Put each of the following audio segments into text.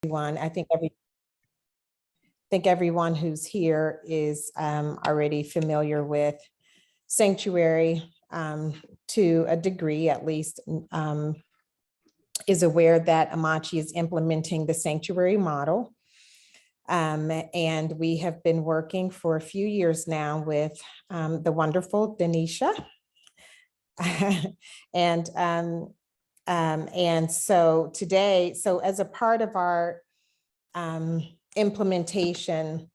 everyone. I think everyone who's here is already familiar with sanctuary to a degree, at least, is aware that Amachi is implementing the sanctuary model. And we have been working for a few years now with the wonderful Danisha. And so today, so as a part of our implementation,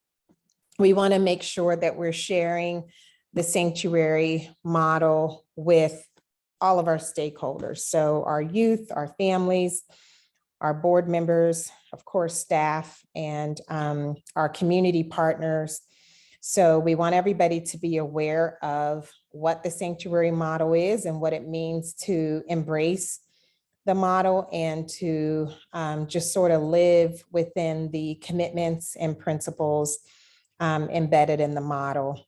we want to make sure that we're sharing the sanctuary model with all of our stakeholders. So our youth, our families, our board members, of course, staff, and our community partners. So we want everybody to be aware of what the sanctuary model is and what it means to embrace the model and to just sort of live within the commitments and principles embedded in the model.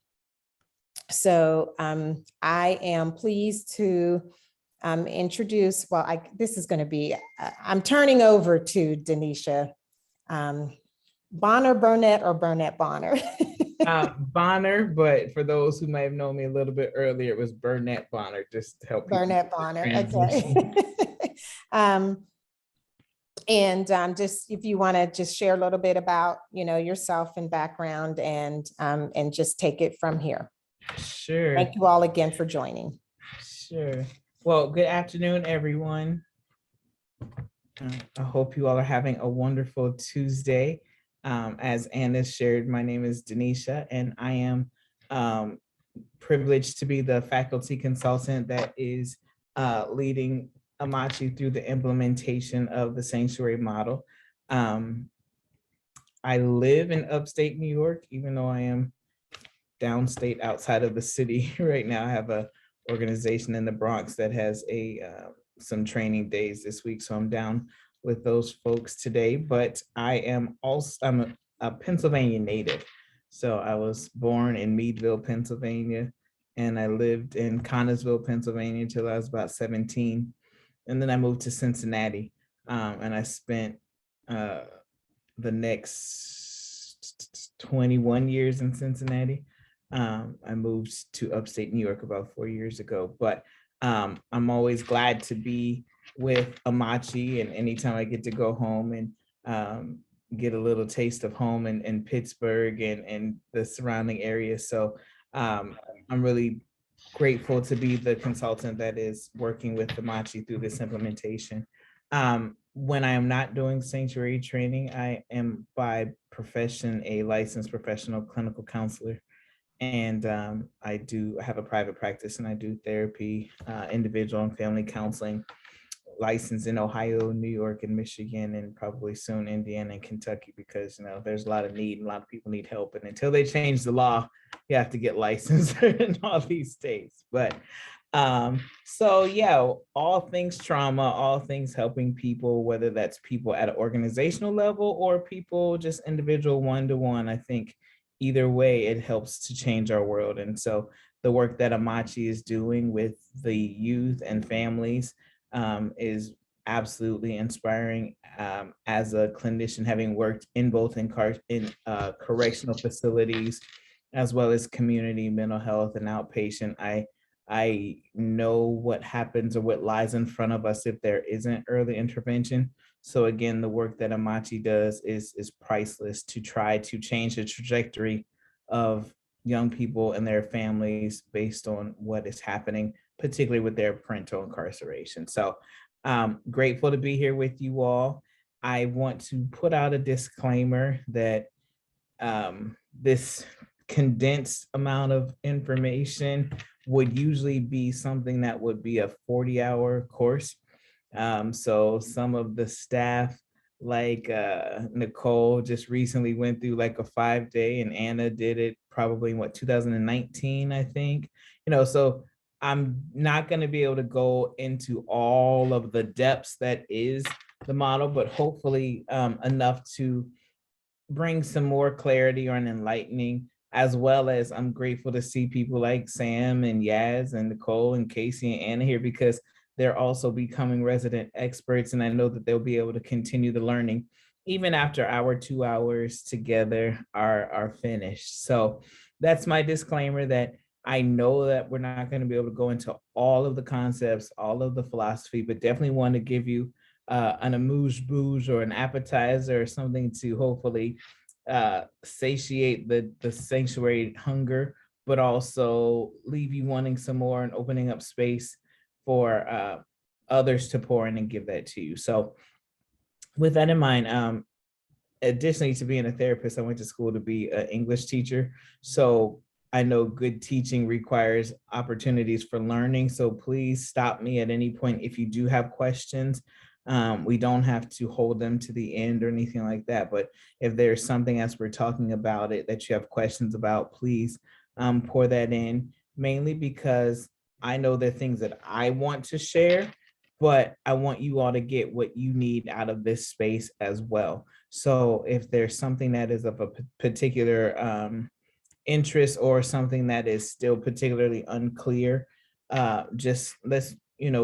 So I am pleased to introduce, well, this is going to be, I'm turning over to Danisha. Bonner, Burnett, or Burnett-Bonner? Bonner, but for those who might have known me a little bit earlier, it was Burnett-Bonner, just to help. Burnett-Bonner, okay. Just if you want to just share a little bit about, yourself and background, and just take it from here. Sure. Thank you all again for joining. Sure. Well, good afternoon, everyone. I hope you all are having a wonderful Tuesday. As Anna shared, my name is Danisha, and I am privileged to be the faculty consultant that is leading Amachi through the implementation of the sanctuary model. I live in upstate New York, even though I am downstate outside of the city right now. I have a organization in the Bronx that has some training days this week, so I'm down with those folks today. But I'm a Pennsylvania native. So I was born in Meadville, Pennsylvania, and I lived in Connersville, Pennsylvania until I was about 17. And then I moved to Cincinnati, and I spent the next 21 years in Cincinnati. I moved to upstate New York about 4 years ago, but I'm always glad to be with Amachi, and anytime I get to go home and get a little taste of home in Pittsburgh and the surrounding area. So I'm really grateful to be the consultant that is working with Amachi through this implementation. When I am not doing sanctuary training, I am by profession a licensed professional clinical counselor. And I have a private practice, and I do therapy, individual and family counseling, licensed in Ohio, New York, and Michigan, and probably soon Indiana and Kentucky, because there's a lot of need and a lot of people need help. And until they change the law, you have to get licensed in all these states. But so yeah, all things trauma, all things helping people, whether that's people at an organizational level or people just individual one-to-one, I think either way, it helps to change our world. And so the work that Amachi is doing with the youth and families is absolutely inspiring. As a clinician, having worked in both correctional facilities, as well as community mental health and outpatient, I know what happens or what lies in front of us if there isn't early intervention. So again, the work that Amachi does is priceless to try to change the trajectory of young people and their families based on what is happening, particularly with their parental incarceration. So grateful to be here with you all. I want to put out a disclaimer that this condensed amount of information would usually be something that would be a 40-hour course. So some of the staff, like Nicole, just recently went through like a 5-day, and Anna did it probably in 2019, I think. So I'm not going to be able to go into all of the depths that is the model, but hopefully enough to bring some more clarity or an enlightening, as well as I'm grateful to see people like Sam and Yaz and Nicole and Casey and Anna here, because they're also becoming resident experts, and I know that they'll be able to continue the learning even after our 2 hours together are finished. So that's my disclaimer, that I know that we're not going to be able to go into all of the concepts, all of the philosophy, but definitely want to give you an amuse-bouche or an appetizer or something to hopefully satiate the sanctuary hunger, but also leave you wanting some more and opening up space for others to pour in and give that to you. So with that in mind, additionally to being a therapist, I went to school to be an English teacher. So I know good teaching requires opportunities for learning. So please stop me at any point if you do have questions. We don't have to hold them to the end or anything like that. But if there's something as we're talking about it that you have questions about, please pour that in, mainly because I know there are things that I want to share, but I want you all to get what you need out of this space as well. So if there's something that is of a particular interest or something that is still particularly unclear, just let's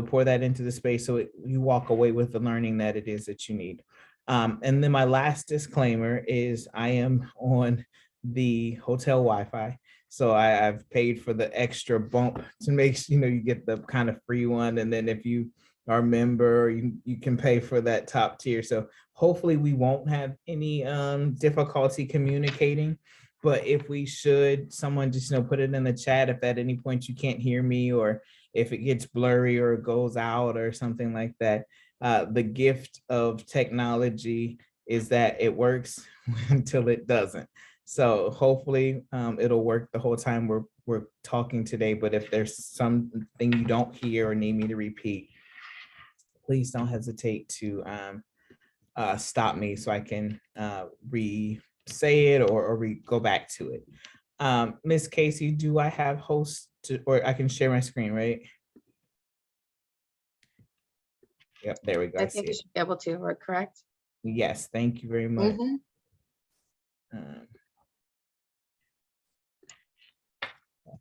pour that into the space so you walk away with the learning that it is that you need. And then my last disclaimer is I am on the hotel Wi-Fi. So I've paid for the extra bump to make sure you get the kind of free one. And then if you are a member, you can pay for that top tier. So hopefully we won't have any difficulty communicating. But if we should, someone just put it in the chat if at any point you can't hear me, or if it gets blurry or goes out or something like that. The gift of technology is that it works until it doesn't. So hopefully it'll work the whole time we're talking today. But if there's something you don't hear or need me to repeat, please don't hesitate to stop me so I can re-say it or go back to it. Miss Casey, do I have host or I can share my screen, right? Yep, there we go. I think you should be able to, or correct? Yes, thank you very much.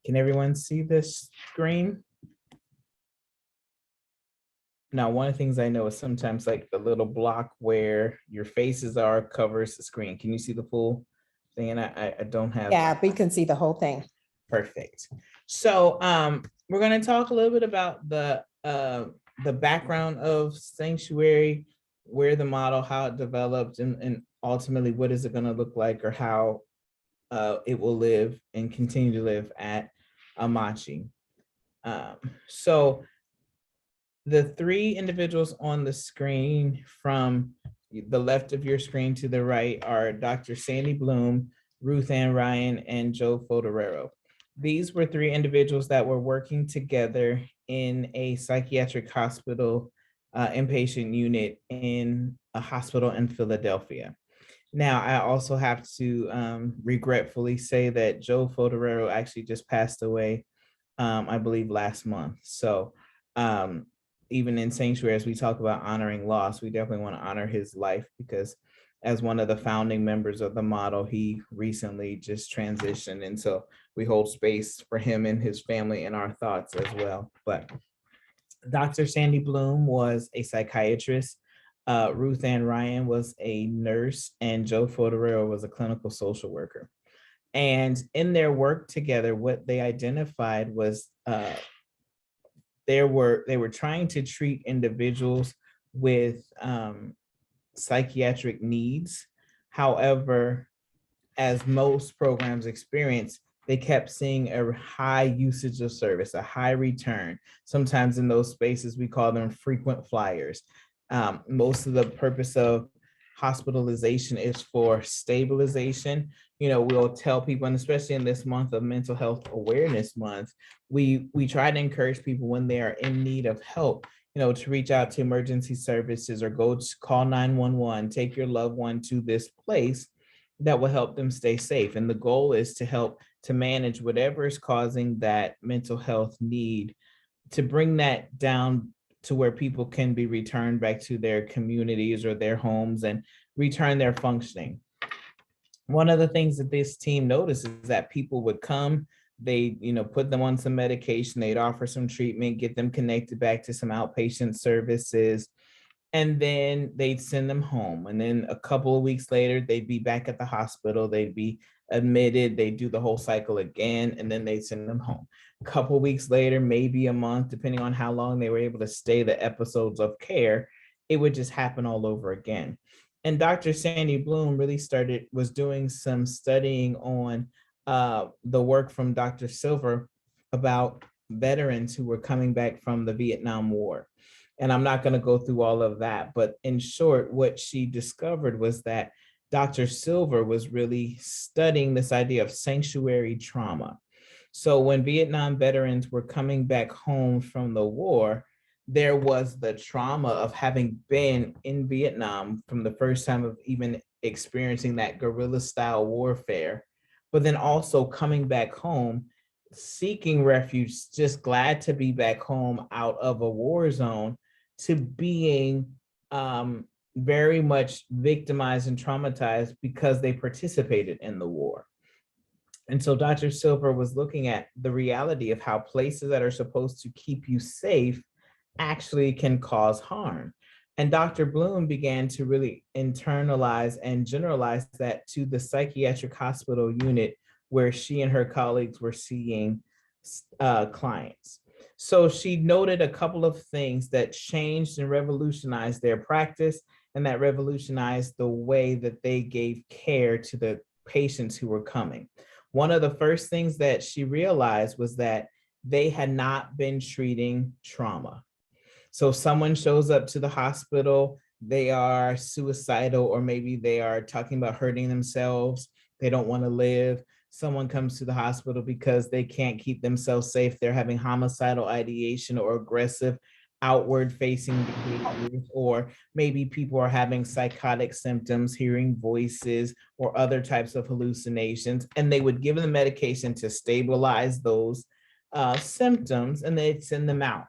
Can everyone see this screen? Now, one of the things I know is sometimes like the little block where your faces are covers the screen. Can you see the full thing? And I don't have. Yeah, we can see the whole thing. Perfect. So we're going to talk a little bit about the background of Sanctuary, where the model, how it developed, and ultimately what is it going to look like, or how it will live and continue to live at Amachi. So the three individuals on the screen from the left of your screen to the right are Dr. Sandy Bloom, Ruth Ann Ryan, and Joe Foderero. These were three individuals that were working together in a psychiatric hospital inpatient unit in a hospital in Philadelphia. Now, I also have to regretfully say that Joe Foderero actually just passed away, I believe last month. So even in Sanctuary, as we talk about honoring loss, we definitely want to honor his life, because as one of the founding members of the model, he recently just transitioned. And so we hold space for him and his family in our thoughts as well. But Dr. Sandy Bloom was a psychiatrist. Ruth Ann Ryan was a nurse, and Joe Foderero was a clinical social worker. And in their work together, what they identified was they were trying to treat individuals with psychiatric needs. However, as most programs experience, they kept seeing a high usage of service, a high return. Sometimes in those spaces, we call them frequent flyers. Most of the purpose of hospitalization is for stabilization. We'll tell people, and especially in this month of Mental Health Awareness Month, we try to encourage people when they are in need of help, to reach out to emergency services or go to call 911, take your loved one to this place that will help them stay safe. And the goal is to help to manage whatever is causing that mental health need, to bring that down to where people can be returned back to their communities or their homes and return their functioning. One of the things that this team noticed is that people would come, they, put them on some medication, they'd offer some treatment, get them connected back to some outpatient services, and then they'd send them home. And then a couple of weeks later, they'd be back at the hospital. They'd be admitted. They'd do the whole cycle again, and then they'd send them home. A couple of weeks later, maybe a month, depending on how long they were able to stay the episodes of care, it would just happen all over again. And Dr. Sandy Bloom really was doing some studying on the work from Dr. Silver about veterans who were coming back from the Vietnam War. And I'm not going to go through all of that, but in short, what she discovered was that Dr. Silver was really studying this idea of sanctuary trauma. So when Vietnam veterans were coming back home from the war, there was the trauma of having been in Vietnam from the first time of even experiencing that guerrilla style warfare, but then also coming back home, seeking refuge, just glad to be back home out of a war zone, to being very much victimized and traumatized because they participated in the war. And so Dr. Silver was looking at the reality of how places that are supposed to keep you safe actually can cause harm. And Dr. Bloom began to really internalize and generalize that to the psychiatric hospital unit where she and her colleagues were seeing clients. So she noted a couple of things that changed and revolutionized their practice, and that revolutionized the way that they gave care to the patients who were coming. One of the first things that she realized was that they had not been treating trauma. So someone shows up to the hospital, they are suicidal, or maybe they are talking about hurting themselves, they don't want to live. Someone comes to the hospital because they can't keep themselves safe. They're having homicidal ideation or aggressive outward facing behaviors, or maybe people are having psychotic symptoms, hearing voices or other types of hallucinations, and they would give them medication to stabilize those symptoms, and they'd send them out.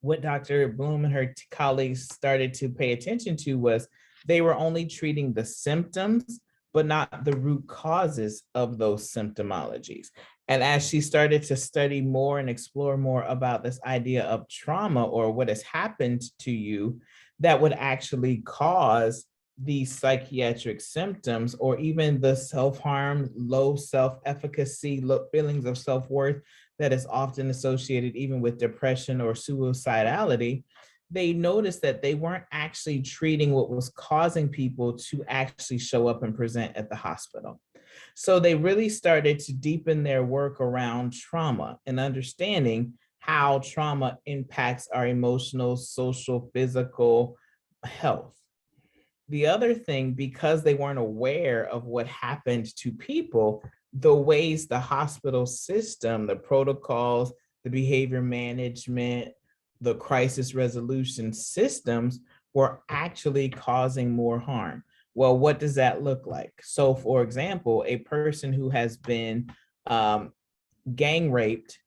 What Dr. Bloom and her colleagues started to pay attention to was they were only treating the symptoms, but not the root causes of those symptomologies. And as she started to study more and explore more about this idea of trauma, or what has happened to you that would actually cause these psychiatric symptoms, or even the self-harm, low self-efficacy, low feelings of self-worth that is often associated even with depression or suicidality, they noticed that they weren't actually treating what was causing people to actually show up and present at the hospital. So they really started to deepen their work around trauma and understanding how trauma impacts our emotional, social, physical health. The other thing, because they weren't aware of what happened to people, the ways the hospital system, the protocols, the behavior management, the crisis resolution systems were actually causing more harm. Well, what does that look like? So, for example, a person who has been gang raped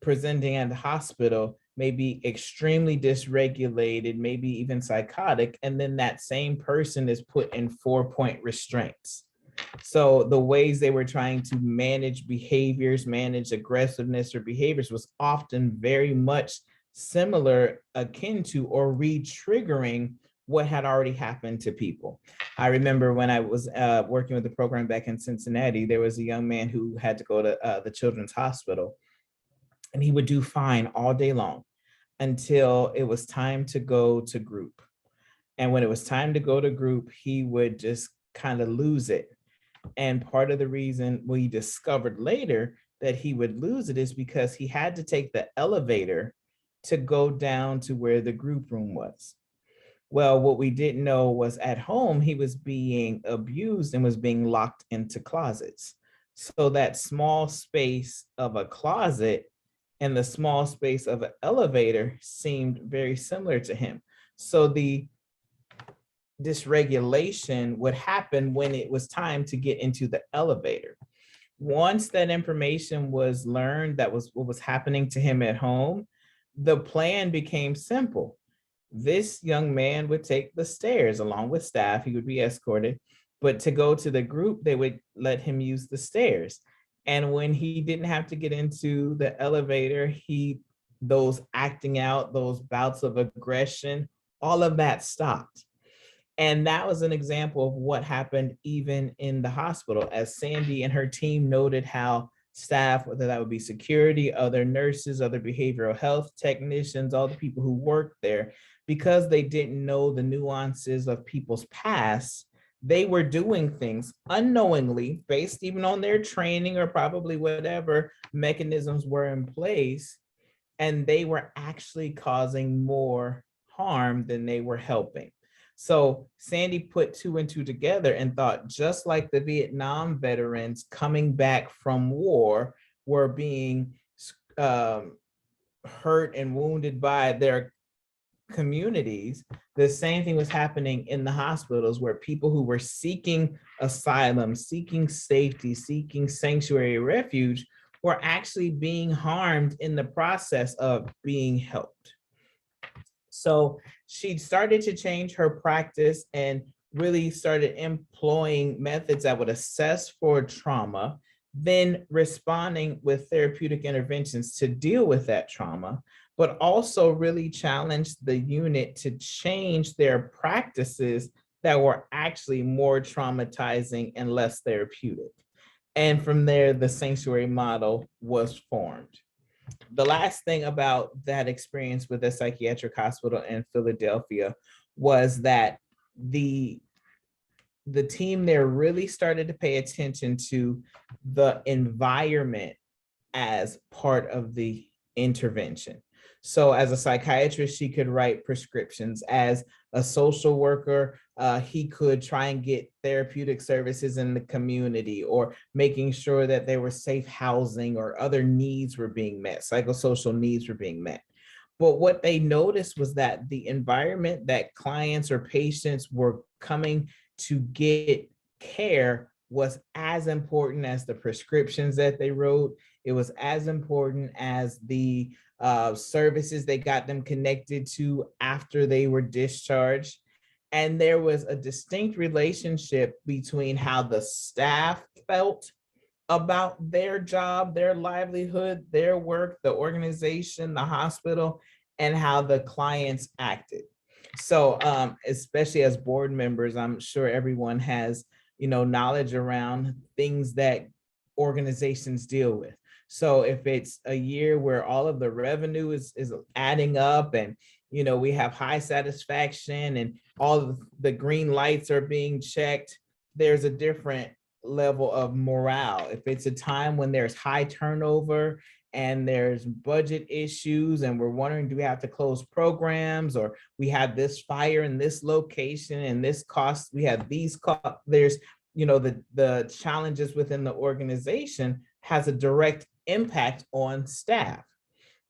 presenting at the hospital may be extremely dysregulated, maybe even psychotic, and then that same person is put in 4-point restraints. So the ways they were trying to manage behaviors, manage aggressiveness or behaviors, was often very much similar, akin to, or re-triggering what had already happened to people. I remember when I was working with the program back in Cincinnati, there was a young man who had to go to the Children's Hospital, and he would do fine all day long until it was time to go to group. And when it was time to go to group, he would just kind of lose it. And part of the reason we discovered later that he would lose it is because he had to take the elevator to go down to where the group room was. Well, what we didn't know was at home, he was being abused and was being locked into closets. So that small space of a closet and the small space of an elevator seemed very similar to him. So the dysregulation would happen when it was time to get into the elevator. Once that information was learned, that was what was happening to him at home, the plan became simple. This young man would take the stairs along with staff, he would be escorted, but to go to the group, they would let him use the stairs. And when he didn't have to get into the elevator, those acting out, those bouts of aggression all of that stopped. And that was an example of what happened even in the hospital, as Sandy and her team noted how staff, whether that would be security, other nurses, other behavioral health technicians, all the people who worked there, because they didn't know the nuances of people's past, they were doing things unknowingly, based even on their training or probably whatever mechanisms were in place, and they were actually causing more harm than they were helping. So Sandy put two and two together and thought, just like the Vietnam veterans coming back from war were being hurt and wounded by their communities, the same thing was happening in the hospitals, where people who were seeking asylum, seeking safety, seeking sanctuary refuge were actually being harmed in the process of being helped. So she started to change her practice and really started employing methods that would assess for trauma, then responding with therapeutic interventions to deal with that trauma, but also really challenged the unit to change their practices that were actually more traumatizing and less therapeutic. And from there, the sanctuary model was formed. The last thing about that experience with the psychiatric hospital in Philadelphia was that the team there really started to pay attention to the environment as part of the intervention. So as a psychiatrist, she could write prescriptions. As a social worker, he could try and get therapeutic services in the community, or making sure that there was safe housing or other needs were being met, psychosocial needs were being met. But what they noticed was that the environment that clients or patients were coming to get care was as important as the prescriptions that they wrote. It was as important as the services they got them connected to after they were discharged. And there was a distinct relationship between how the staff felt about their job, their livelihood, their work, the organization, the hospital, and how the clients acted. So especially as board members, I'm sure everyone has, knowledge around things that organizations deal with. So if it's a year where all of the revenue is adding up, and we have high satisfaction and all of the green lights are being checked, there's a different level of morale. If it's a time when there's high turnover and there's budget issues and we're wondering, do we have to close programs, or we have this fire in this location and this cost, we have these costs, there's the challenges within the organization has a direct impact on staff.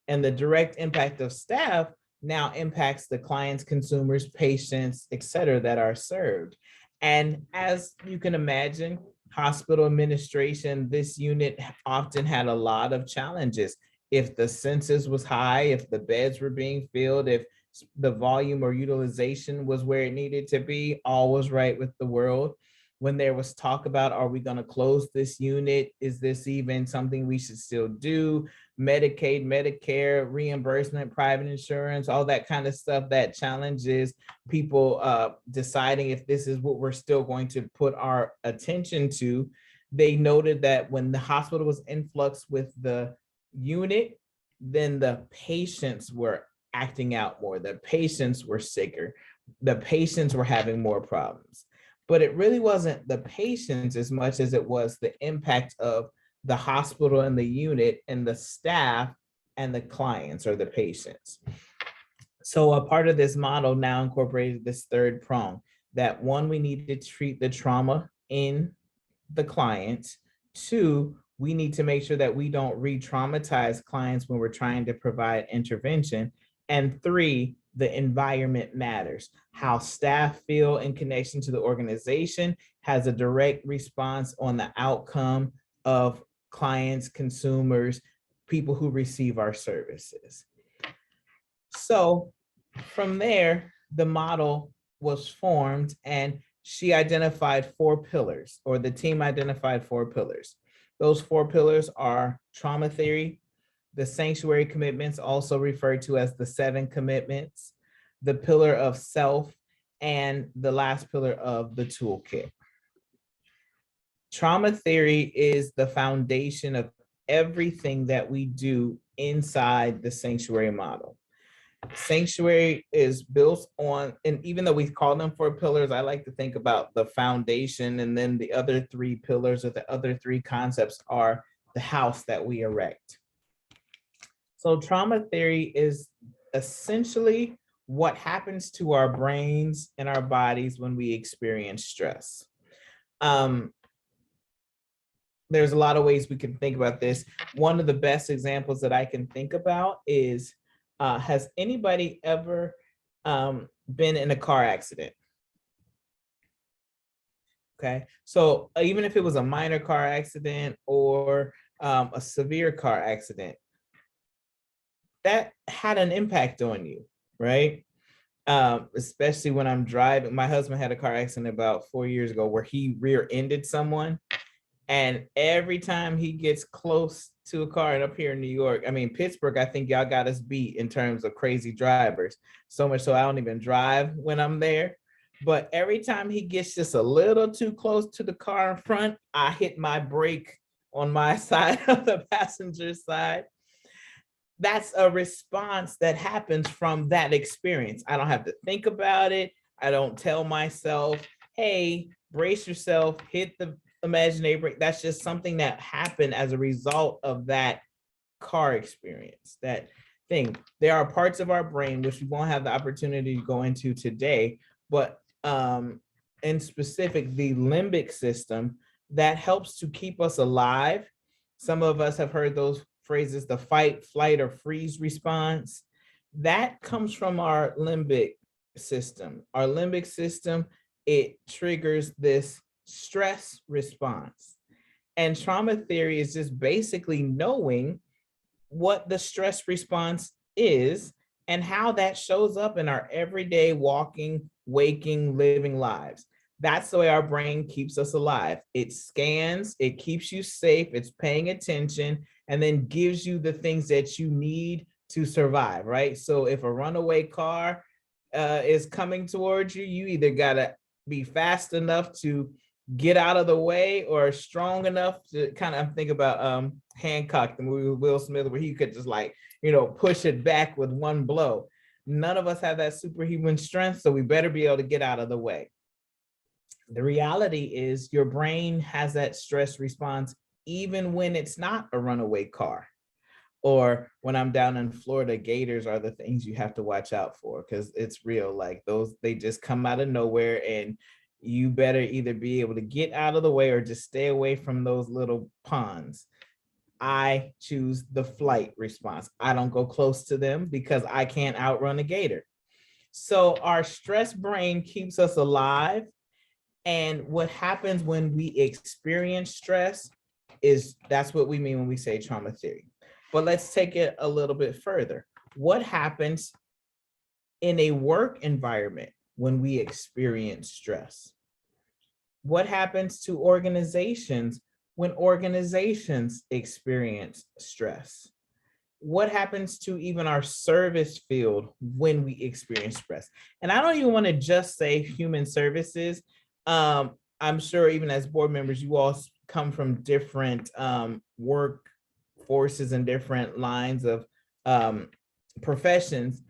And the direct impact of staff now impacts the clients, consumers, patients, et cetera, that are served. And as you can imagine, hospital administration, this unit often had a lot of challenges. If the census was high, if the beds were being filled, if the volume or utilization was where it needed to be, all was right with the world. When there was talk about, are we going to close this unit? Is this even something we should still do? Medicaid, Medicare, reimbursement, private insurance, all that kind of stuff that challenges people deciding if this is what we're still going to put our attention to. They noted that when the hospital was in flux with the unit, then the patients were acting out more. The patients were sicker. The patients were having more problems. But it really wasn't the patients as much as it was the impact of the hospital and the unit and the staff and the clients or the patients. So a part of this model now incorporated this third prong, that one, we need to treat the trauma in the client. Two, we need to make sure that we don't re-traumatize clients when we're trying to provide intervention. And three, the environment matters. How staff feel in connection to the organization has a direct response on the outcome of clients, consumers, people who receive our services. So from there, the model was formed, and she identified 4 pillars, or the team identified 4 pillars. Those 4 pillars are trauma theory, the sanctuary commitments, also referred to as the 7 commitments, the pillar of self, and the last pillar of the toolkit. Trauma theory is the foundation of everything that we do inside the sanctuary model. Sanctuary is built on, and even though we call them 4 pillars, I like to think about the foundation, and then the other 3 pillars or the other 3 concepts are the house that we erect. So trauma theory is essentially what happens to our brains and our bodies when we experience stress. There's a lot of ways we can think about this. One of the best examples that I can think about is, has anybody ever been in a car accident? Okay, so even if it was a minor car accident or a severe car accident, that had an impact on you, right? Especially when I'm driving. My husband had a car accident about 4 years ago where he rear-ended someone. And every time he gets close to a car, and up here in New York, I mean, Pittsburgh, I think y'all got us beat in terms of crazy drivers. So much so I don't even drive when I'm there. But every time he gets just a little too close to the car in front, I hit my brake on my side of the passenger side. That's a response that happens from that experience. I don't have to think about it. I don't tell myself, hey, brace yourself, hit the imaginary brake. That's just something that happened as a result of that car experience, that thing. There are parts of our brain, which we won't have the opportunity to go into today, but in specific, the limbic system that helps to keep us alive. Some of us have heard those phrases, the fight, flight, or freeze response. That comes from our limbic system. Our limbic system, it triggers this stress response. And trauma theory is just basically knowing what the stress response is and how that shows up in our everyday walking, waking, living lives. That's the way our brain keeps us alive. It scans, it keeps you safe, it's paying attention, and then gives you the things that you need to survive, right? So if a runaway car is coming towards you, you either gotta be fast enough to get out of the way or strong enough to kind of think about Hancock, the movie with Will Smith, where he could just like, push it back with one blow. None of us have that superhuman strength, so we better be able to get out of the way. The reality is your brain has that stress response even when it's not a runaway car. Or when I'm down in Florida, gators are the things you have to watch out for, because it's real. Like those, they just come out of nowhere, and you better either be able to get out of the way or just stay away from those little ponds. I choose the flight response. I don't go close to them because I can't outrun a gator. So our stress brain keeps us alive. And what happens when we experience stress is, that's what we mean when we say trauma theory. But let's take it a little bit further. What happens in a work environment when we experience stress? What happens to organizations when organizations experience stress? What happens to even our service field when we experience stress? And I don't even want to just say human services. I'm sure even as board members, you all come from different work forces and different lines of professions.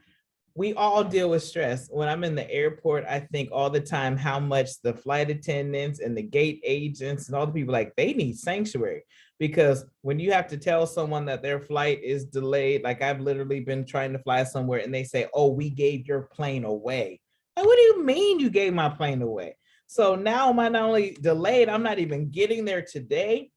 We all deal with stress. When I'm in the airport, I think all the time how much the flight attendants and the gate agents and all the people, like, they need sanctuary. Because when you have to tell someone that their flight is delayed, like I've literally been trying to fly somewhere and they say, oh, we gave your plane away. Like, what do you mean you gave my plane away? So now am I not only delayed, I'm not even getting there today.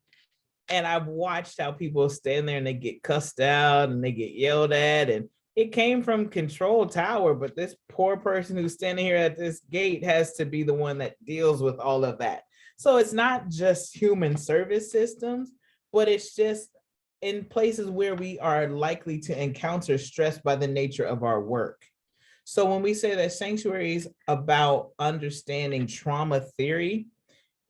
And I've watched how people stand there and they get cussed out and they get yelled at, and it came from control tower, but this poor person who's standing here at this gate has to be the one that deals with all of that. So it's not just human service systems, but it's just in places where we are likely to encounter stress by the nature of our work. So when we say that sanctuary is about understanding trauma theory,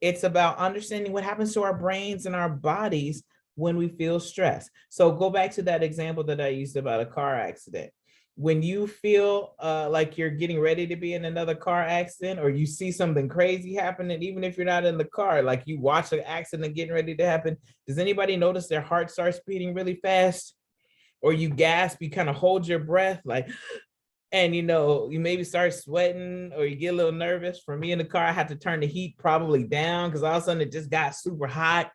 it's about understanding what happens to our brains and our bodies when we feel stress. So go back to that example that I used about a car accident. when you feel like you're getting ready to be in another car accident, or you see something crazy happening, even if you're not in the car, like you watch an accident getting ready to happen, does anybody notice their heart starts beating really fast? Or you gasp, you kind of hold your breath, like, and you maybe start sweating, or you get a little nervous. For me in the car, I had to turn the heat probably down because all of a sudden it just got super hot.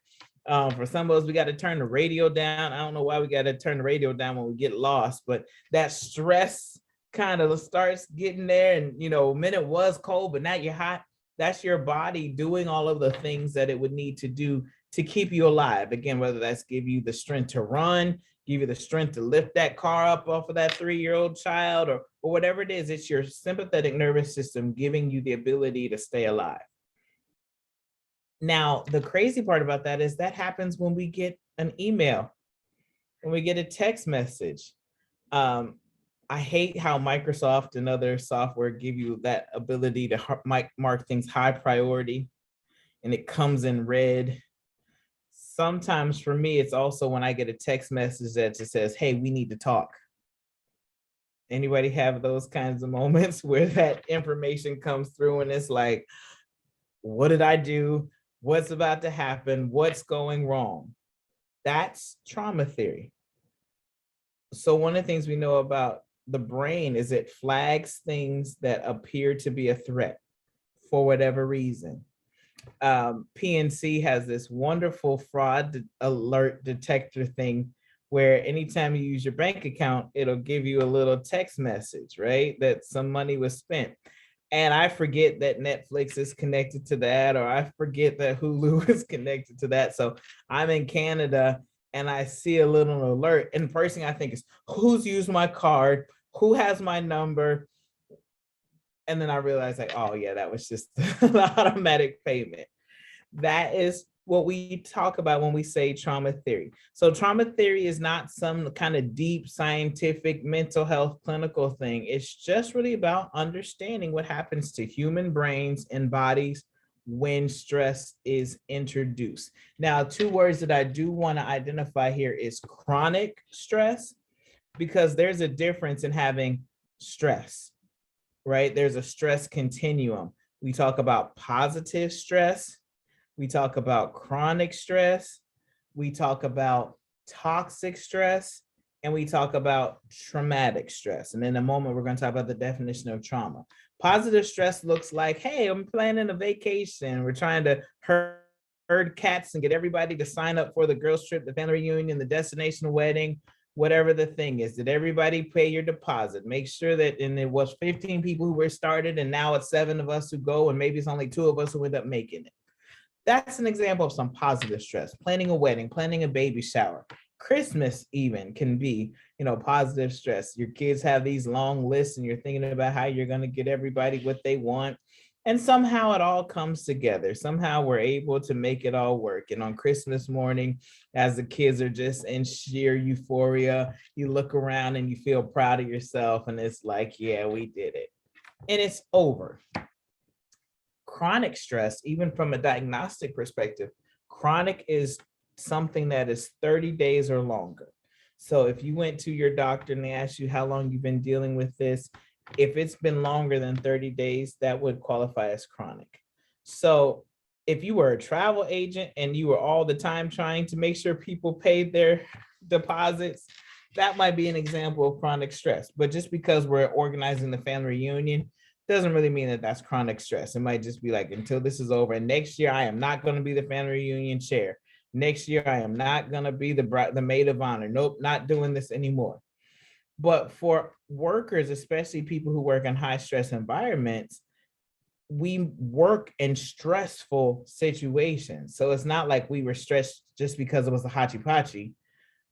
For some of us, we got to turn the radio down. I don't know why we got to turn the radio down when we get lost, but that stress kind of starts getting there. And a minute was cold, but now you're hot. That's your body doing all of the things that it would need to do to keep you alive. Again, whether that's give you the strength to run, give you the strength to lift that car up off of that 3-year-old child, or whatever it is. It's your sympathetic nervous system giving you the ability to stay alive. Now, the crazy part about that is that happens when we get an email, when we get a text message. I hate how Microsoft and other software give you that ability to mark things high priority, and it comes in red. Sometimes for me, it's also when I get a text message that just says, hey, we need to talk. Anybody have those kinds of moments where that information comes through and it's like, what did I do? What's about to happen? What's going wrong? That's trauma theory. So one of the things we know about the brain is it flags things that appear to be a threat for whatever reason. PNC has this wonderful fraud alert detector thing where anytime you use your bank account, it'll give you a little text message, right? That some money was spent. And I forget that Netflix is connected to that, or I forget that Hulu is connected to that. So I'm in Canada and I see a little alert. And the first thing I think is, who's used my card? Who has my number? And then I realized, like, oh yeah, that was just an automatic payment. That is what we talk about when we say trauma theory. So trauma theory is not some kind of deep scientific mental health clinical thing. It's just really about understanding what happens to human brains and bodies when stress is introduced. Now, 2 words that I do want to identify here is chronic stress, because there's a difference in having stress, right? There's a stress continuum. We talk about positive stress. We talk about chronic stress. We talk about toxic stress, and we talk about traumatic stress. And in a moment, we're going to talk about the definition of trauma. Positive stress looks like, hey, I'm planning a vacation. We're trying to herd cats and get everybody to sign up for the girls' trip, the family reunion, the destination wedding, whatever the thing is. Did everybody pay your deposit? Make sure that, and it was 15 people who were started, and now it's 7 of us who go, and maybe it's only 2 of us who end up making it. That's an example of some positive stress. Planning a wedding, planning a baby shower, Christmas even can be, positive stress. Your kids have these long lists and you're thinking about how you're going to get everybody what they want. And somehow it all comes together. Somehow we're able to make it all work. And on Christmas morning, as the kids are just in sheer euphoria, you look around and you feel proud of yourself. And it's like, yeah, we did it. And it's over. Chronic stress, even from a diagnostic perspective, chronic is something that is 30 days or longer. So if you went to your doctor and they asked you how long you've been dealing with this, if it's been longer than 30 days, that would qualify as chronic. So if you were a travel agent and you were all the time trying to make sure people paid their deposits, that might be an example of chronic stress. But just because we're organizing the family reunion doesn't really mean that that's chronic stress. It might just be like, until this is over. And next year, I am not going to be the family reunion chair. Next year, I am not going to be the maid of honor. Nope, not doing this anymore. But for workers, especially people who work in high stress environments, we work in stressful situations. So it's not like we were stressed just because it was a hachi-pachi.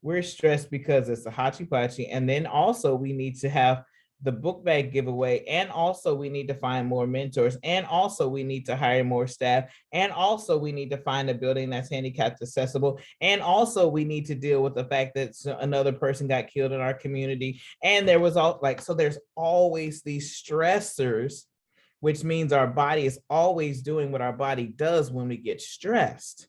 We're stressed because it's a hachi-pachi. And then also we need to have the book bag giveaway, and also we need to find more mentors, and also we need to hire more staff, and also we need to find a building that's handicapped accessible, and also we need to deal with the fact that another person got killed in our community, and there was so there's always these stressors, which means our body is always doing what our body does when we get stressed.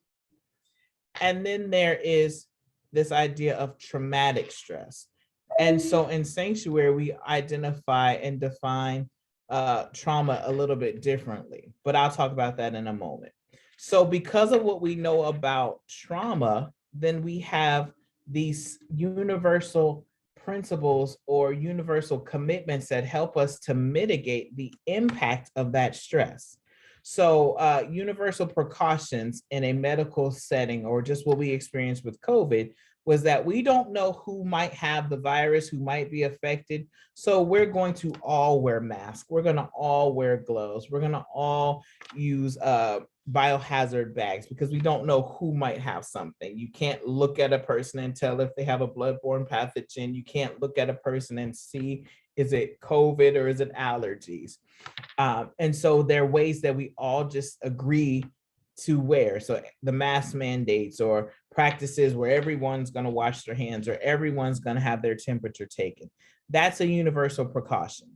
And then there is this idea of traumatic stress. And so in Sanctuary, we identify and define trauma a little bit differently, but I'll talk about that in a moment. So because of what we know about trauma, then we have these universal principles or universal commitments that help us to mitigate the impact of that stress. So universal precautions in a medical setting, or just what we experienced with COVID, was that we don't know who might have the virus, who might be affected. So we're going to all wear masks. We're going to all wear gloves. We're going to all use biohazard bags because we don't know who might have something. You can't look at a person and tell if they have a bloodborne pathogen. You can't look at a person and see, is it COVID or is it allergies? And so there are ways that we all just agree to wear. So the mask mandates or practices where everyone's going to wash their hands or everyone's going to have their temperature taken. That's a universal precaution.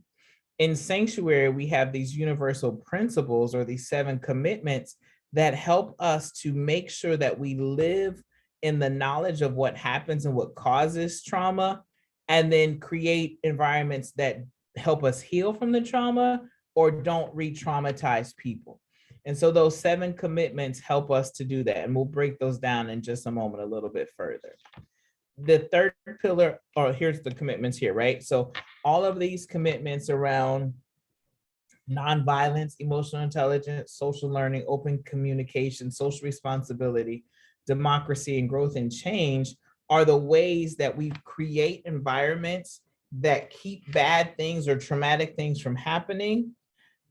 In Sanctuary, we have these universal principles or these 7 commitments that help us to make sure that we live in the knowledge of what happens and what causes trauma, and then create environments that help us heal from the trauma or don't re-traumatize people. And so those 7 commitments help us to do that. And we'll break those down in just a moment a little bit further. The third pillar, or here's the commitments here, right? So all of these commitments around nonviolence, emotional intelligence, social learning, open communication, social responsibility, democracy, and growth and change are the ways that we create environments that keep bad things or traumatic things from happening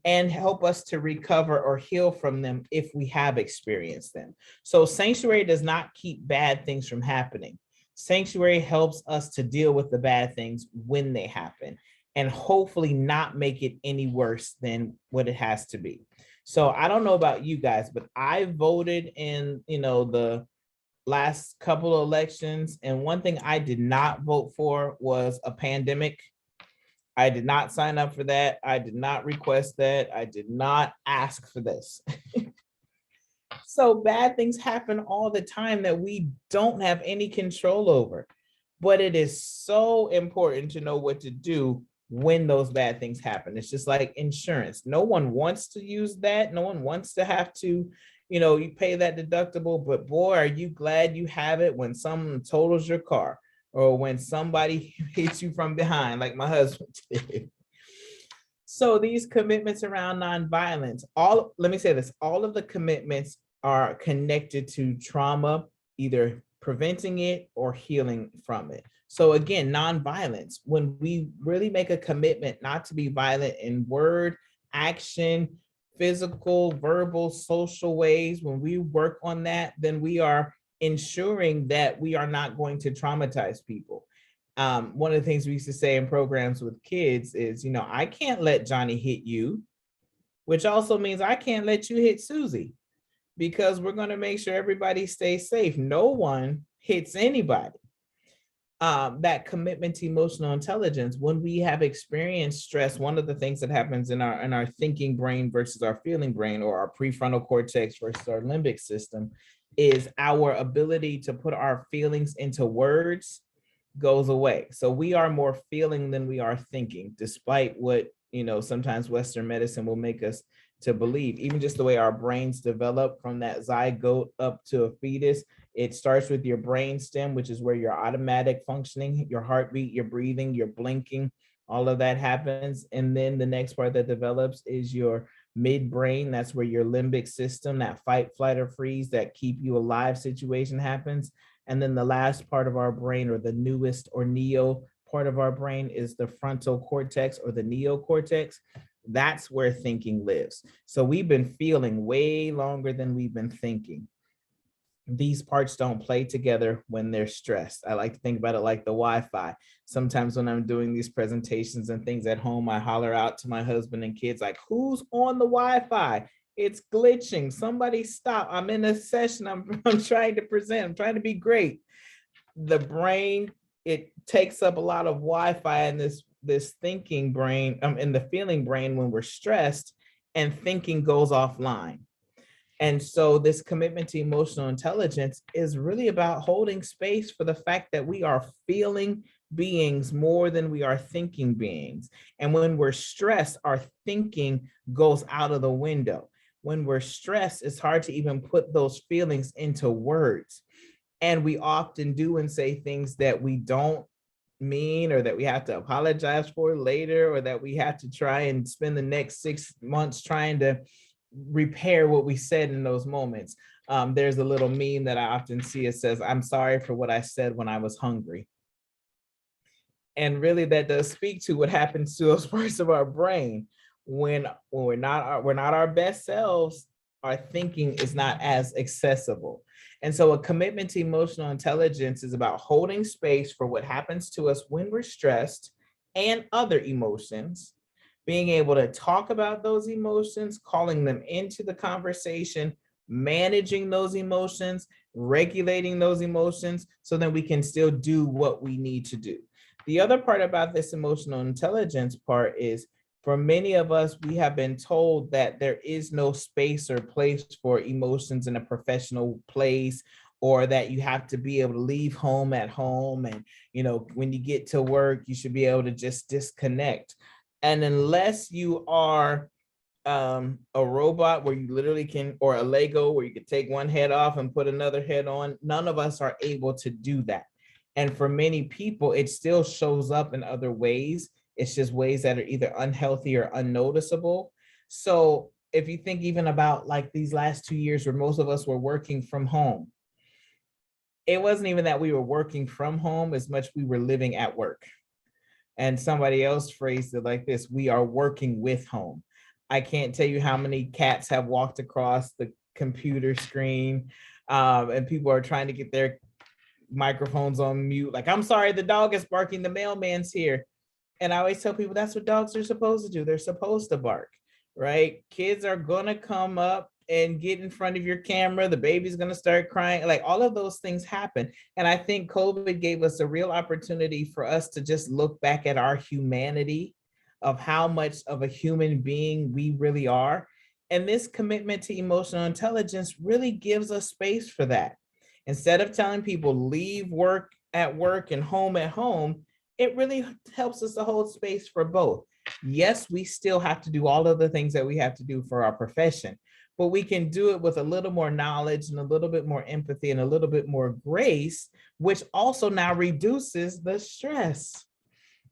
and help us to recover or heal from them if we have experienced them. So Sanctuary does not keep bad things from happening. Sanctuary helps us to deal with the bad things when they happen and hopefully not make it any worse than what it has to be. So I don't know about you guys, but I voted in, the last couple of elections, and one thing I did not vote for was a pandemic. I did not sign up for that. I did not request that. I did not ask for this. So bad things happen all the time that we don't have any control over. But it is so important to know what to do when those bad things happen. It's just like insurance. No one wants to use that. No one wants to have to, you pay that deductible, but boy, are you glad you have it when someone totals your car or when somebody hits you from behind, like my husband did. So these commitments around nonviolence, let me say this, all of the commitments are connected to trauma, either preventing it or healing from it. So again, nonviolence, when we really make a commitment not to be violent in word, action, physical, verbal, social ways, when we work on that, then we are ensuring that we are not going to traumatize people. One of the things we used to say in programs with kids is, I can't let Johnny hit you, which also means I can't let you hit Susie, because we're going to make sure everybody stays safe. No one hits anybody. That commitment to emotional intelligence, when we have experienced stress, one of the things that happens in our thinking brain versus our feeling brain, or our prefrontal cortex versus our limbic system, is our ability to put our feelings into words goes away. So we are more feeling than we are thinking, despite what, sometimes Western medicine will make us to believe. Even just the way our brains develop from that zygote up to a fetus, it starts with your brain stem, which is where your automatic functioning, your heartbeat, your breathing, your blinking, all of that happens. And then the next part that develops is your midbrain. That's where your limbic system, that fight, flight, or freeze, that keep you alive situation happens. And then the last part of our brain, or the newest or neo part of our brain, is the frontal cortex or the neocortex. That's where thinking lives. So we've been feeling way longer than we've been thinking. These parts don't play together when they're stressed. I like to think about it like the Wi-Fi. Sometimes when I'm doing these presentations and things at home, I holler out to my husband and kids like, who's on the Wi-Fi? It's glitching. Somebody stop. I'm in a session. I'm trying to present. I'm trying to be great. The brain, it takes up a lot of Wi-Fi in this thinking brain, in the feeling brain when we're stressed, and thinking goes offline. And so this commitment to emotional intelligence is really about holding space for the fact that we are feeling beings more than we are thinking beings. And when we're stressed, our thinking goes out of the window. When we're stressed, it's hard to even put those feelings into words. And we often do and say things that we don't mean, or that we have to apologize for later, or that we have to try and spend the next 6 months trying to repair what we said in those moments. There's a little meme that I often see. It says, "I'm sorry for what I said when I was hungry." And really that does speak to what happens to those parts of our brain when we're not our best selves. Our thinking is not as accessible. And so a commitment to emotional intelligence is about holding space for what happens to us when we're stressed and other emotions, being able to talk about those emotions, calling them into the conversation, managing those emotions, regulating those emotions, so that we can still do what we need to do. The other part about this emotional intelligence part is, for many of us, we have been told that there is no space or place for emotions in a professional place, or that you have to be able to leave home at home. And, when you get to work, you should be able to just disconnect. And unless you are a robot where you literally can, or a Lego where you could take one head off and put another head on, none of us are able to do that. And for many people, it still shows up in other ways. It's just ways that are either unhealthy or unnoticeable. So if you think even about like these last 2 years where most of us were working from home, it wasn't even that we were working from home as much we were living at work. And somebody else phrased it like this: we are working with home. I can't tell you how many cats have walked across the computer screen, and people are trying to get their microphones on mute. Like, "I'm sorry, the dog is barking, the mailman's here." And I always tell people that's what dogs are supposed to do. They're supposed to bark, right? Kids are gonna come up and get in front of your camera. The baby's gonna start crying. Like, all of those things happen. And I think COVID gave us a real opportunity for us to just look back at our humanity, of how much of a human being we really are. And this commitment to emotional intelligence really gives us space for that. Instead of telling people leave work at work and home at home, it really helps us to hold space for both. Yes, we still have to do all of the things that we have to do for our profession, but we can do it with a little more knowledge and a little bit more empathy and a little bit more grace, which also now reduces the stress.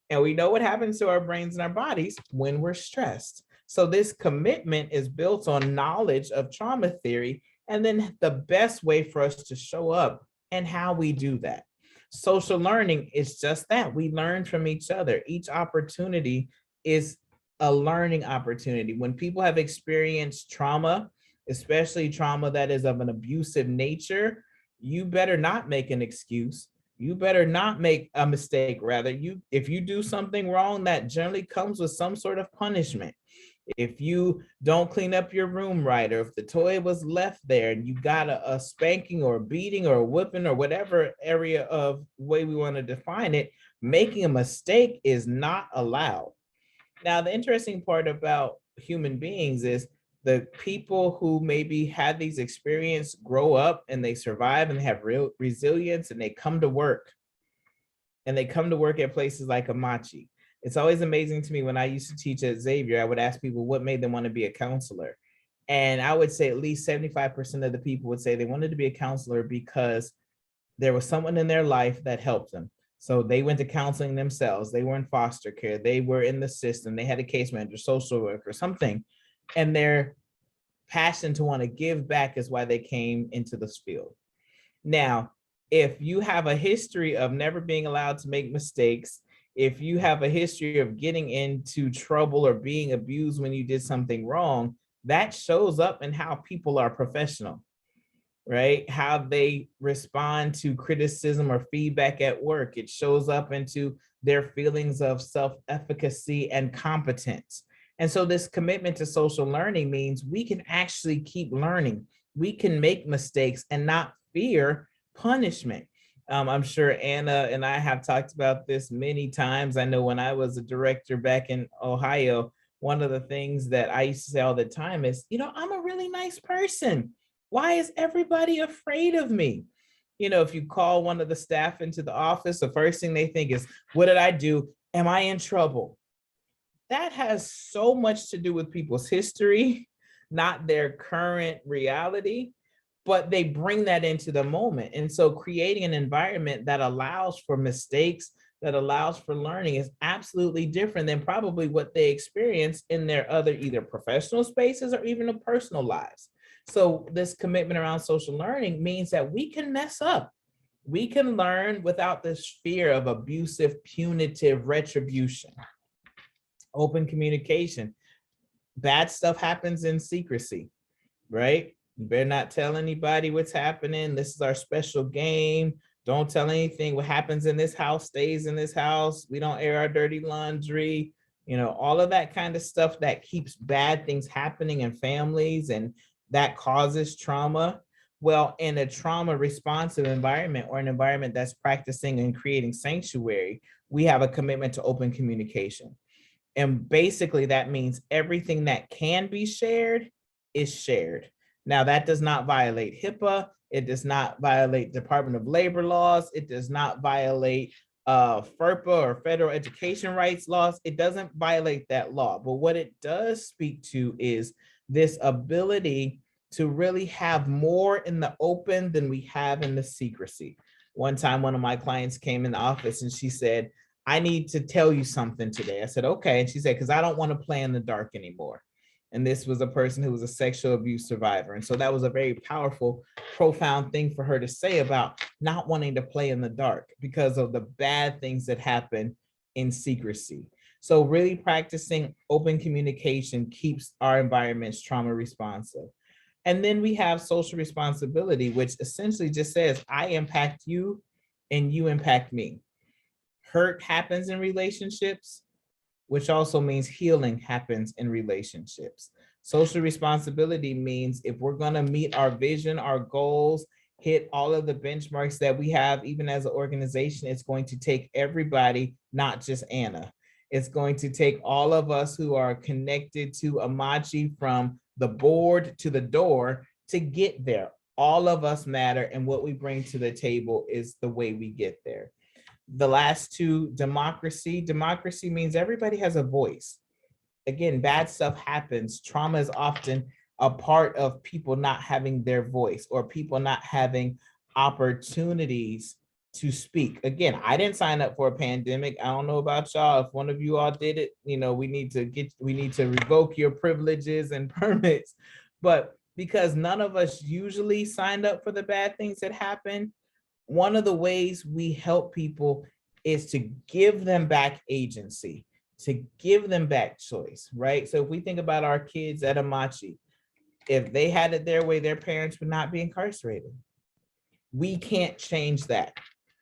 And we know what happens to our brains and our bodies when we're stressed. So this commitment is built on knowledge of trauma theory, and then the best way for us to show up and how we do that. Social learning is just that. We learn from each other. Each opportunity is a learning opportunity. When people have experienced trauma, especially trauma that is of an abusive nature, you better not make an excuse. You better not make a mistake. Rather, if you do something wrong, that generally comes with some sort of punishment. If you don't clean up your room right, or if the toy was left there and you got a spanking or a beating or a whipping or whatever area of way we want to define it, making a mistake is not allowed. Now, the interesting part about human beings is the people who maybe had these experiences grow up and they survive and they have real resilience, and they come to work. And they come to work at places like Amachi. It's always amazing to me when I used to teach at Xavier, I would ask people what made them want to be a counselor. And I would say at least 75% of the people would say they wanted to be a counselor because there was someone in their life that helped them. So they went to counseling themselves. They were in foster care. They were in the system. They had a case manager, social worker, something. And their passion to want to give back is why they came into this field. Now, if you have a history of never being allowed to make mistakes, if you have a history of getting into trouble or being abused when you did something wrong, that shows up in how people are professional, right? How they respond to criticism or feedback at work. It shows up into their feelings of self-efficacy and competence. And so this commitment to social learning means we can actually keep learning. We can make mistakes and not fear punishment. I'm sure Anna and I have talked about this many times. I know when I was a director back in Ohio, one of the things that I used to say all the time is, I'm a really nice person. Why is everybody afraid of me? If you call one of the staff into the office, the first thing they think is, what did I do? Am I in trouble? That has so much to do with people's history, not their current reality, but they bring that into the moment. And so creating an environment that allows for mistakes, that allows for learning is absolutely different than probably what they experience in their other either professional spaces or even their personal lives. So this commitment around social learning means that we can mess up. We can learn without this fear of abusive, punitive retribution. Open communication. Bad stuff happens in secrecy, right? You better not tell anybody what's happening. This is our special game. Don't tell anything. What happens in this house stays in this house. We don't air our dirty laundry. All of that kind of stuff that keeps bad things happening in families and that causes trauma. Well, in a trauma responsive environment or an environment that's practicing and creating sanctuary, we have a commitment to open communication. And basically that means everything that can be shared is shared. Now, that does not violate HIPAA. It does not violate Department of Labor laws. It does not violate FERPA or federal education rights laws. It doesn't violate that law. But what it does speak to is this ability to really have more in the open than we have in the secrecy. One time, one of my clients came in the office and she said, I need to tell you something today. I said, okay. And she said, because I don't want to play in the dark anymore. And this was a person who was a sexual abuse survivor. And so that was a very powerful, profound thing for her to say about not wanting to play in the dark because of the bad things that happen in secrecy. So really practicing open communication keeps our environments trauma responsive. And then we have social responsibility, which essentially just says, I impact you and you impact me. Hurt happens in relationships, which also means healing happens in relationships. Social responsibility means if we're going to meet our vision, our goals, hit all of the benchmarks that we have, even as an organization, it's going to take everybody, not just Anna. It's going to take all of us who are connected to Amachi from the board to the door to get there. All of us matter, and what we bring to the table is the way we get there. The last two, democracy. Democracy means everybody has a voice. Again, bad stuff happens. Trauma is often a part of people not having their voice or people not having opportunities to speak. Again, I didn't sign up for a pandemic. I don't know about y'all. If one of you all did it, we need to revoke your privileges and permits. But because none of us usually signed up for the bad things that happen, one of the ways we help people is to give them back agency, to give them back choice, right? So if we think about our kids at Amachi, if they had it their way, their parents would not be incarcerated. We can't change that,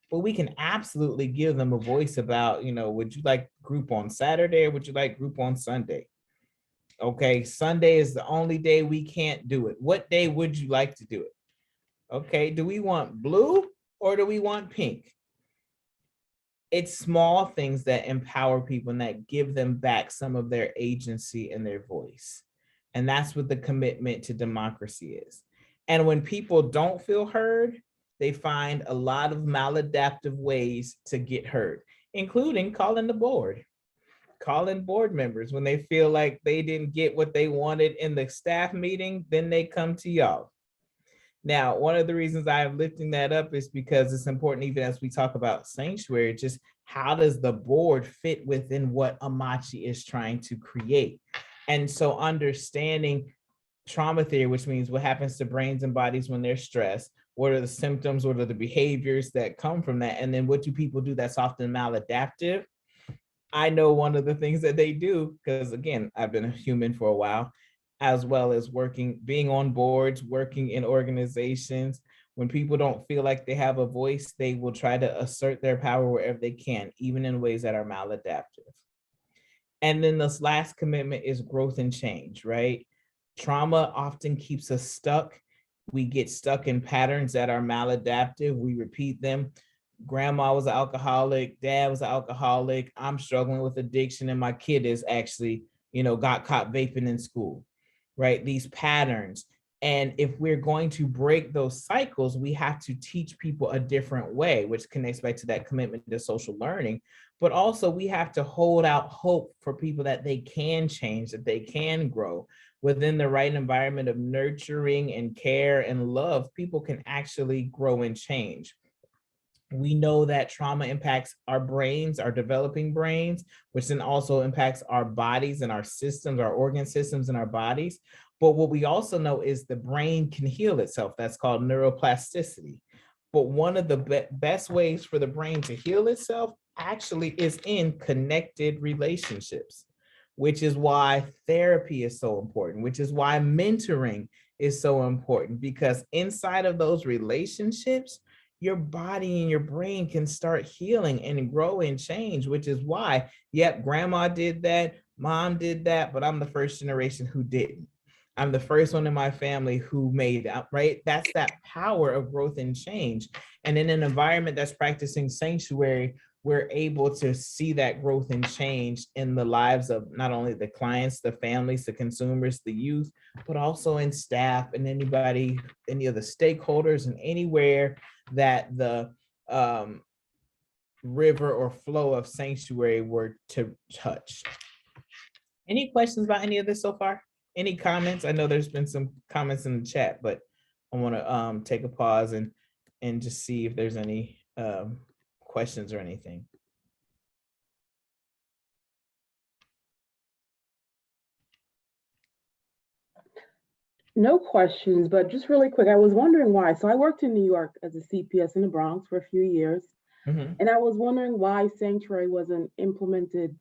but we can absolutely give them a voice about, would you like group on Saturday or would you like group on Sunday? Okay, Sunday is the only day we can't do it. What day would you like to do it? Okay, do we want blue or do we want pink? It's small things that empower people and that give them back some of their agency and their voice. And that's what the commitment to democracy is. And when people don't feel heard, they find a lot of maladaptive ways to get heard, including calling the board, calling board members when they feel like they didn't get what they wanted in the staff meeting, then they come to y'all. Now, one of the reasons I'm lifting that up is because it's important, even as we talk about sanctuary, just how does the board fit within what Amachi is trying to create? And so understanding trauma theory, which means what happens to brains and bodies when they're stressed, what are the symptoms, what are the behaviors that come from that? And then what do people do that's often maladaptive? I know one of the things that they do, because again, I've been a human for a while, as well as being on boards, working in organizations. When people don't feel like they have a voice, they will try to assert their power wherever they can, even in ways that are maladaptive. And then this last commitment is growth and change, right? Trauma often keeps us stuck. We get stuck in patterns that are maladaptive. We repeat them. Grandma was an alcoholic, dad was an alcoholic, I'm struggling with addiction, and my kid is actually, got caught vaping in school, right? These patterns. And if we're going to break those cycles, we have to teach people a different way, which connects back to that commitment to social learning. But also we have to hold out hope for people that they can change, that they can grow within the right environment of nurturing and care and love. People can actually grow and change. We know that trauma impacts our brains, our developing brains, which then also impacts our bodies and our systems, our organ systems in our bodies. But what we also know is the brain can heal itself. That's called neuroplasticity. But one of the best ways for the brain to heal itself actually is in connected relationships, which is why therapy is so important, which is why mentoring is so important, because inside of those relationships, your body and your brain can start healing and grow and change, which is why, yep, grandma did that, mom did that, but I'm the first generation who didn't. I'm the first one in my family who made it, right? That's that power of growth and change. And in an environment that's practicing sanctuary, we're able to see that growth and change in the lives of not only the clients, the families, the consumers, the youth, but also in staff and anybody, any of the stakeholders, and anywhere that the river or flow of sanctuary were to touch. Any questions about any of this so far? Any comments? I know there's been some comments in the chat, but I want to take a pause and just see if there's any questions or anything. No questions, but just really quick, I was wondering why. So I worked in New York as a CPS in the Bronx for a few years, and I was wondering why Sanctuary wasn't implemented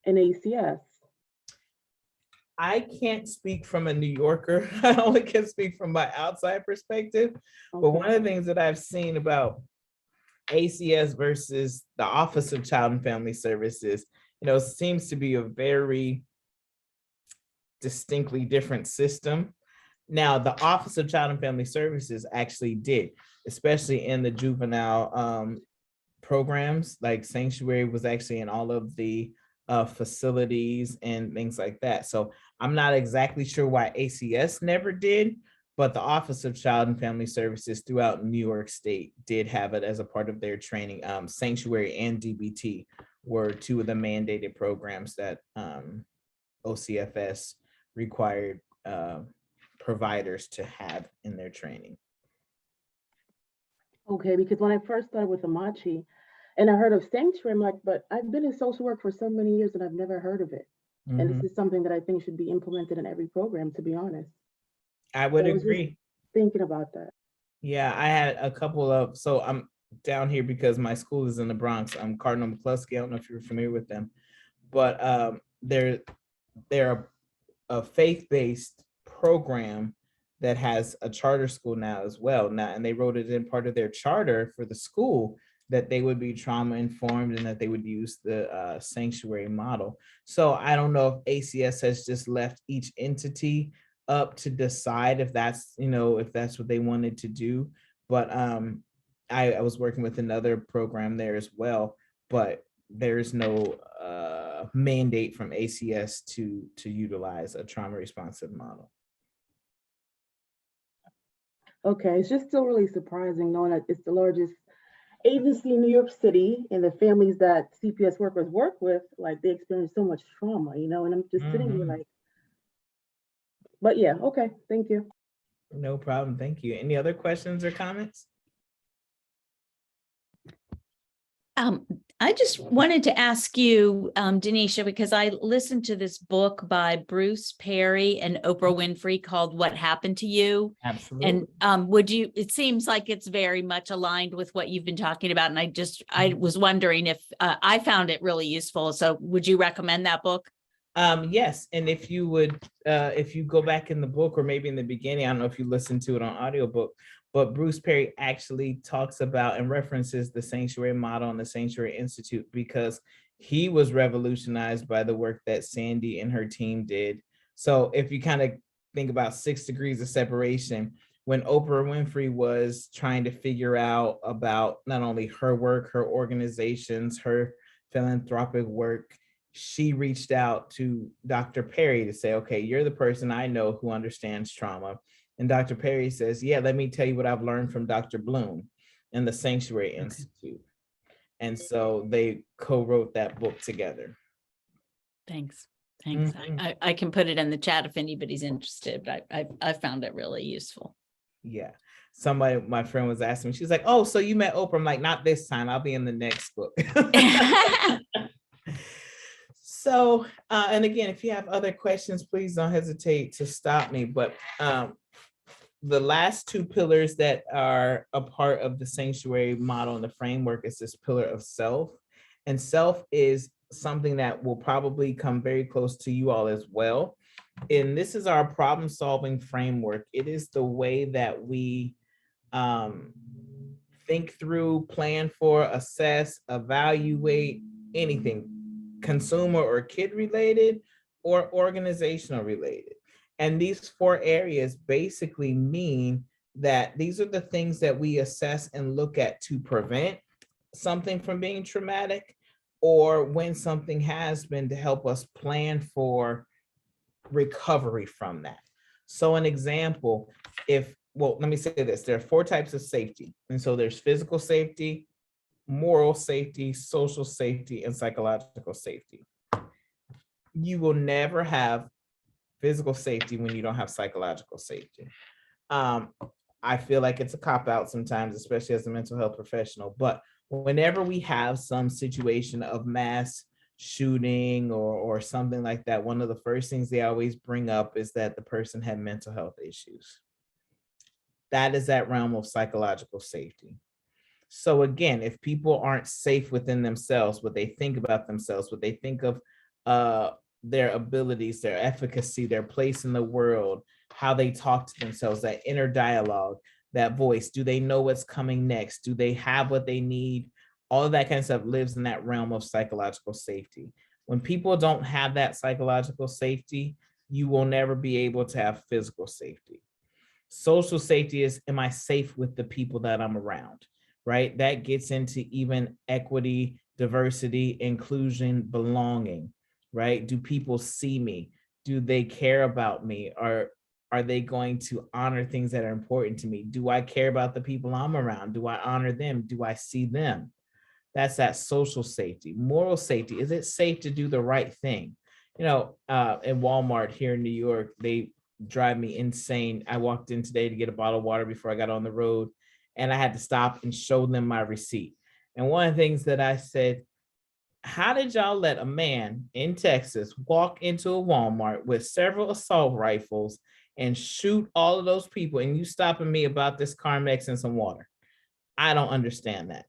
in ACS. I can't speak from a New Yorker. I only can speak from my outside perspective. Okay. But one of the things that I've seen about ACS versus the Office of Child and Family Services, seems to be a very distinctly different system. Now, the Office of Child and Family Services actually did, especially in the juvenile programs, like Sanctuary was actually in all of the facilities and things like that. So I'm not exactly sure why ACS never did, but the Office of Child and Family Services throughout New York State did have it as a part of their training. Sanctuary and DBT were two of the mandated programs that OCFS required providers to have in their training. Okay, because when I first started with Amachi and I heard of Sanctuary, I'm like, but I've been in social work for so many years and I've never heard of it. And this is something that I think should be implemented in every program, to be honest. I would So I was just agree. thinking about that. Yeah, I had a couple of, so I'm down here because my school is in the Bronx. I'm Cardinal McCluskey. I don't know if you're familiar with them, but they're a faith-based program that has a charter school now as well. Now, and they wrote it in part of their charter for the school that they would be trauma informed and that they would use the sanctuary model. So I don't know if ACS has just left each entity up to decide if that's, if that's what they wanted to do. But I was working with another program there as well, but there's no mandate from ACS to utilize a trauma responsive model. Okay, it's just still really surprising knowing that it's the largest agency in New York City and the families that CPS workers work with, like they experience so much trauma, and I'm just sitting here like, but yeah, okay, thank you. No problem, thank you. Any other questions or comments? I just wanted to ask you, Danisha, because I listened to this book by Bruce Perry and Oprah Winfrey called What Happened to You? Absolutely. And it seems like it's very much aligned with what you've been talking about. And I was wondering if I found it really useful. So would you recommend that book? Yes, and if you go back in the book, or maybe in the beginning, I don't know if you listened to it on audiobook, but Bruce Perry actually talks about and references the sanctuary model and the Sanctuary Institute because he was revolutionized by the work that Sandy and her team did. So if you kind of think about 6 degrees of separation, when Oprah Winfrey was trying to figure out about not only her work, her organizations, her philanthropic work, she reached out to Dr. Perry to say, okay, you're the person I know who understands trauma. And Dr. Perry says, yeah, let me tell you what I've learned from Dr. Bloom and the Sanctuary Institute. And so they co-wrote that book together. Thanks. Thanks. I can put it in the chat if anybody's interested, but I found it really useful. Yeah. Somebody, my friend was asking me, she's like, oh, so you met Oprah? I'm like, not this time. I'll be in the next book. So, and again, if you have other questions, please don't hesitate to stop me. But the last two pillars that are a part of the sanctuary model and the framework is this pillar of self. And self is something that will probably come very close to you all as well. And this is our problem solving framework. It is the way that we think through, plan for, assess, evaluate anything, consumer or kid related or organizational related. And these 4 areas basically mean that these are the things that we assess and look at to prevent something from being traumatic, or when something has been, to help us plan for recovery from that. So an example, let me say this, there are 4 types of safety. And so there's physical safety, moral safety, social safety, and psychological safety. You will never have physical safety when you don't have psychological safety. I feel like it's a cop-out sometimes, especially as a mental health professional, but whenever we have some situation of mass shooting or something like that, one of the first things they always bring up is that the person had mental health issues. That is that realm of psychological safety. So again, if people aren't safe within themselves, what they think about themselves, what they think of their abilities, their efficacy, their place in the world, how they talk to themselves, that inner dialogue, that voice, do they know what's coming next? Do they have what they need? All of that kind of stuff lives in that realm of psychological safety. When people don't have that psychological safety, you will never be able to have physical safety. Social safety is, am I safe with the people that I'm around, right? That gets into even equity, diversity, inclusion, belonging, right? Do people see me? Do they care about me? Are they going to honor things that are important to me? Do I care about the people I'm around? Do I honor them? Do I see them? That's that social safety. Moral safety, is it safe to do the right thing? You know, in Walmart here in New York, they drive me insane. I walked in today to get a bottle of water before I got on the road, and I had to stop and show them my receipt. And one of the things that I said, how did y'all let a man in Texas walk into a Walmart with several assault rifles and shoot all of those people, and you stopping me about this Carmex and some water? I don't understand that,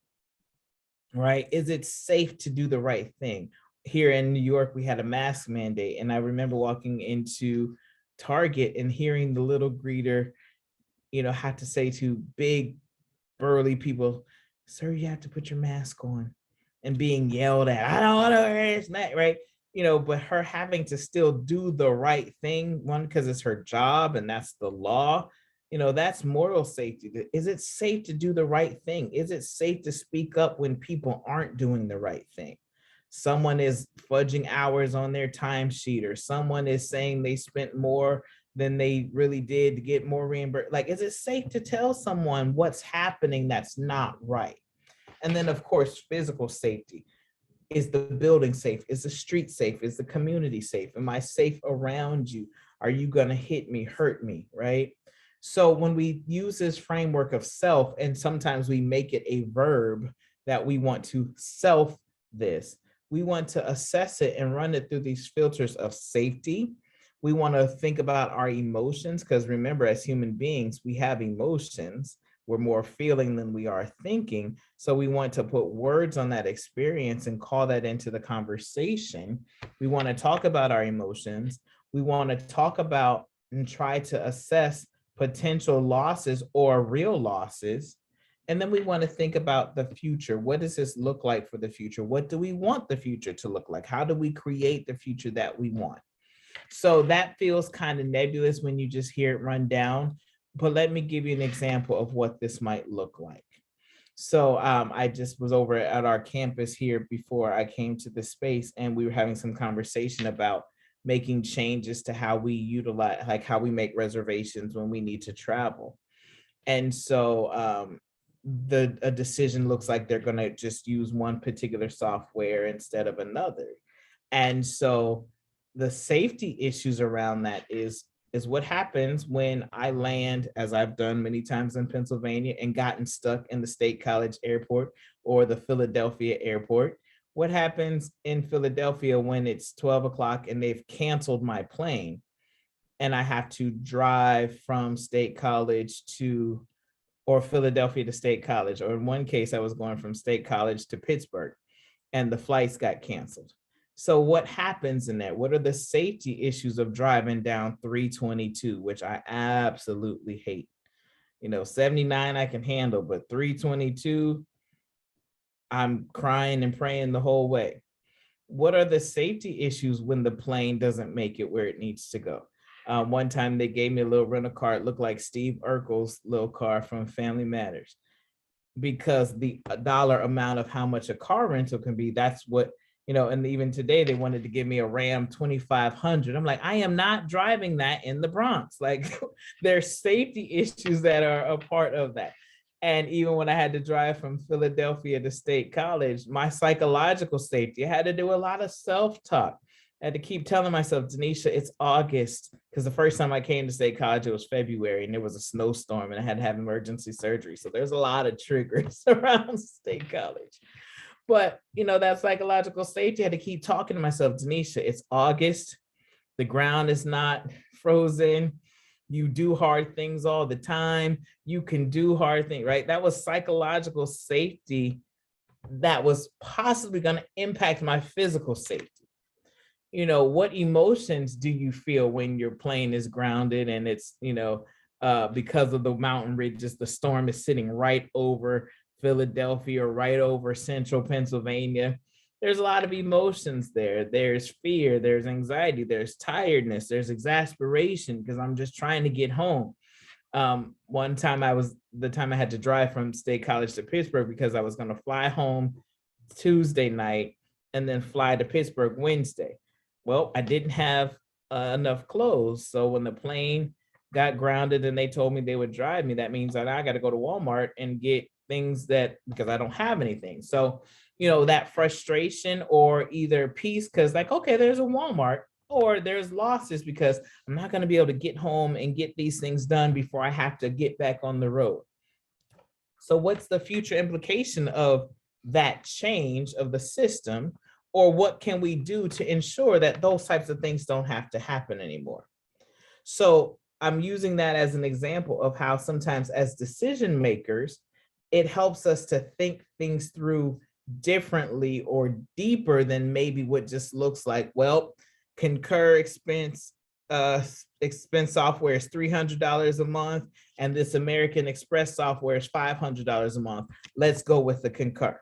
right? Is it safe to do the right thing? Here in New York, we had a mask mandate, and I remember walking into Target and hearing the little greeter, you know, had to say to big, burly people, sir, you have to put your mask on, and being yelled at, I don't want to wear this mask, right? You know, but her having to still do the right thing, one, because it's her job and that's the law, you know, that's moral safety. Is it safe to do the right thing? Is it safe to speak up when people aren't doing the right thing? Someone is fudging hours on their timesheet, or someone is saying they spent more than they really did to get more reimbursed. Like, is it safe to tell someone what's happening that's not right? And then, of course, physical safety. Is the building safe? Is the street safe? Is the community safe? Am I safe around you? Are you going to hit me, hurt me, right? So when we use this framework of self, and sometimes we make it a verb that we want to self this, we want to assess it and run it through these filters of safety. We want to think about our emotions, because remember, as human beings, we have emotions. We're more feeling than we are thinking. So we want to put words on that experience and call that into the conversation. We want to talk about our emotions. We want to talk about and try to assess potential losses or real losses. And then we want to think about the future. What does this look like for the future? What do we want the future to look like? How do we create the future that we want? So that feels kind of nebulous when you just hear it run down. But let me give you an example of what this might look like. So I just was over at our campus here before I came to the space, and we were having some conversation about making changes to how we utilize, like how we make reservations when we need to travel. And so a decision looks like they're going to just use one particular software instead of another. And so the safety issues around that is what happens when I land, as I've done many times in Pennsylvania, and gotten stuck in the State College Airport or the Philadelphia Airport. What happens in Philadelphia when it's 12 o'clock and they've canceled my plane and I have to drive from State College to, or Philadelphia to State College, or in one case, I was going from State College to Pittsburgh and the flights got canceled. So what happens in that? What are the safety issues of driving down 322, which I absolutely hate? 79 I can handle, but 322, I'm crying and praying the whole way. What are the safety issues when the plane doesn't make it where it needs to go? One time they gave me a little rental car. It looked like Steve Urkel's little car from Family Matters, because the dollar amount of how much a car rental can be, that's what, and even today they wanted to give me a Ram 2500. I'm like, I am not driving that in the Bronx. Like, there's safety issues that are a part of that. And even when I had to drive from Philadelphia to State College, my psychological safety, I had to do a lot of self-talk. I had to keep telling myself, Danisha, it's August. Because the first time I came to State College, it was February and there was a snowstorm and I had to have emergency surgery. So there's a lot of triggers around State College. But, that psychological safety, I had to keep talking to myself, Danisha, it's August. The ground is not frozen. You do hard things all the time. You can do hard things, right? That was psychological safety that was possibly going to impact my physical safety. What emotions do you feel when your plane is grounded and it's, because of the mountain ridges, the storm is sitting right over Philadelphia or right over central Pennsylvania? There's a lot of emotions there. There's fear, there's anxiety, there's tiredness, there's exasperation because I'm just trying to get home. One time the time I had to drive from State College to Pittsburgh because I was going to fly home Tuesday night and then fly to Pittsburgh Wednesday. Well, I didn't have enough clothes. So when the plane got grounded and they told me they would drive me, that means that I got to go to Walmart and get things because I don't have anything. So, that frustration or either peace, because like, okay, there's a Walmart, or there's losses because I'm not going to be able to get home and get these things done before I have to get back on the road. So what's the future implication of that change of the system? Or what can we do to ensure that those types of things don't have to happen anymore? So I'm using that as an example of how sometimes as decision makers, it helps us to think things through differently or deeper than maybe what just looks like, well, Concur expense software is $300 a month, and this American Express software is $500 a month. Let's go with the Concur.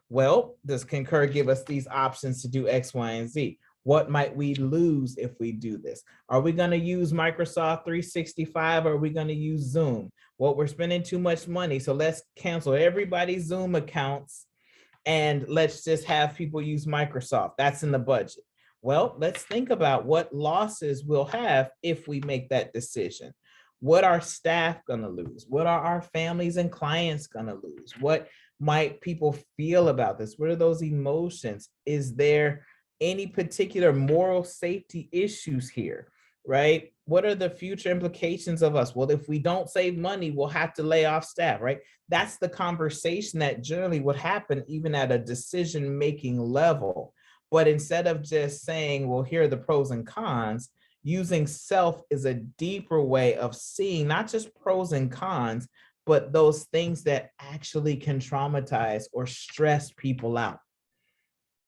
Well, does Concur give us these options to do X, Y, and Z? What might we lose if we do this? Are we going to use Microsoft 365 or are we going to use Zoom? Well, we're spending too much money, so let's cancel everybody's Zoom accounts and let's just have people use Microsoft. That's in the budget. Well, let's think about what losses we'll have if we make that decision. What are staff going to lose? What are our families and clients going to lose? What might people feel about this? What are those emotions? Is there any particular moral safety issues here, right? What are the future implications of us? Well, if we don't save money, we'll have to lay off staff, right? That's the conversation that generally would happen even at a decision-making level. But instead of just saying, well, here are the pros and cons, using self is a deeper way of seeing not just pros and cons, but those things that actually can traumatize or stress people out,